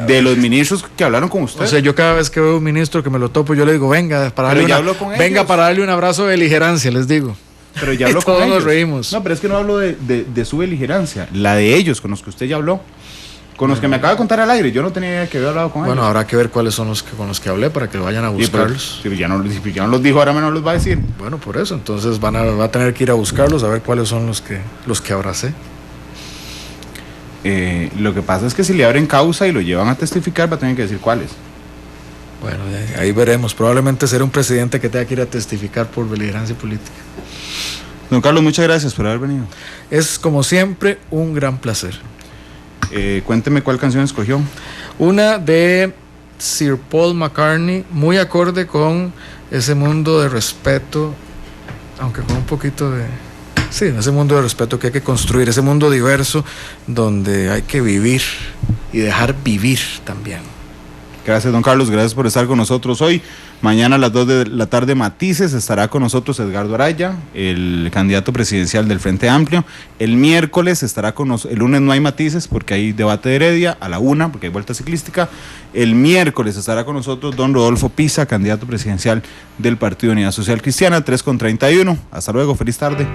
De los ministros que hablaron con usted. O sea, yo cada vez que veo un ministro que me lo topo, yo le digo, venga, para darle un abrazo de beligerancia, les digo. Pero ya habló con ellos. Todos nos reímos. No, pero es que no hablo de su beligerancia, la de ellos, con los que usted ya habló. Con los que me acaba de contar al aire, yo no tenía idea que había hablado con ellos. Bueno, habrá que ver cuáles son con los que hablé para que vayan a buscarlos. Si ya no los dijo, ahora menos los va a decir. Bueno, por eso, entonces va a tener que ir a buscarlos, a ver cuáles son los que abracé. Lo que pasa es que si le abren causa y lo llevan a testificar, va a tener que decir cuáles. Bueno, ahí veremos. Probablemente será un presidente que tenga que ir a testificar por beligerancia política. Don Carlos, muchas gracias por haber venido. Es, como siempre, un gran placer. Cuénteme cuál canción escogió. Una de Sir Paul McCartney, muy acorde con ese mundo de respeto, aunque con un poquito de... Sí, ese mundo de respeto que hay que construir, ese mundo diverso donde hay que vivir y dejar vivir también. Gracias, don Carlos, gracias por estar con nosotros hoy. Mañana a las 2 de la tarde, Matices, estará con nosotros Edgardo Araya, el candidato presidencial del Frente Amplio. El miércoles estará con nosotros, el lunes no hay Matices porque hay debate de Heredia, a la 1 porque hay vuelta ciclística. El miércoles estará con nosotros don Rodolfo Pisa, candidato presidencial del Partido Unidad Social Cristiana, 3:31. Hasta luego, feliz tarde.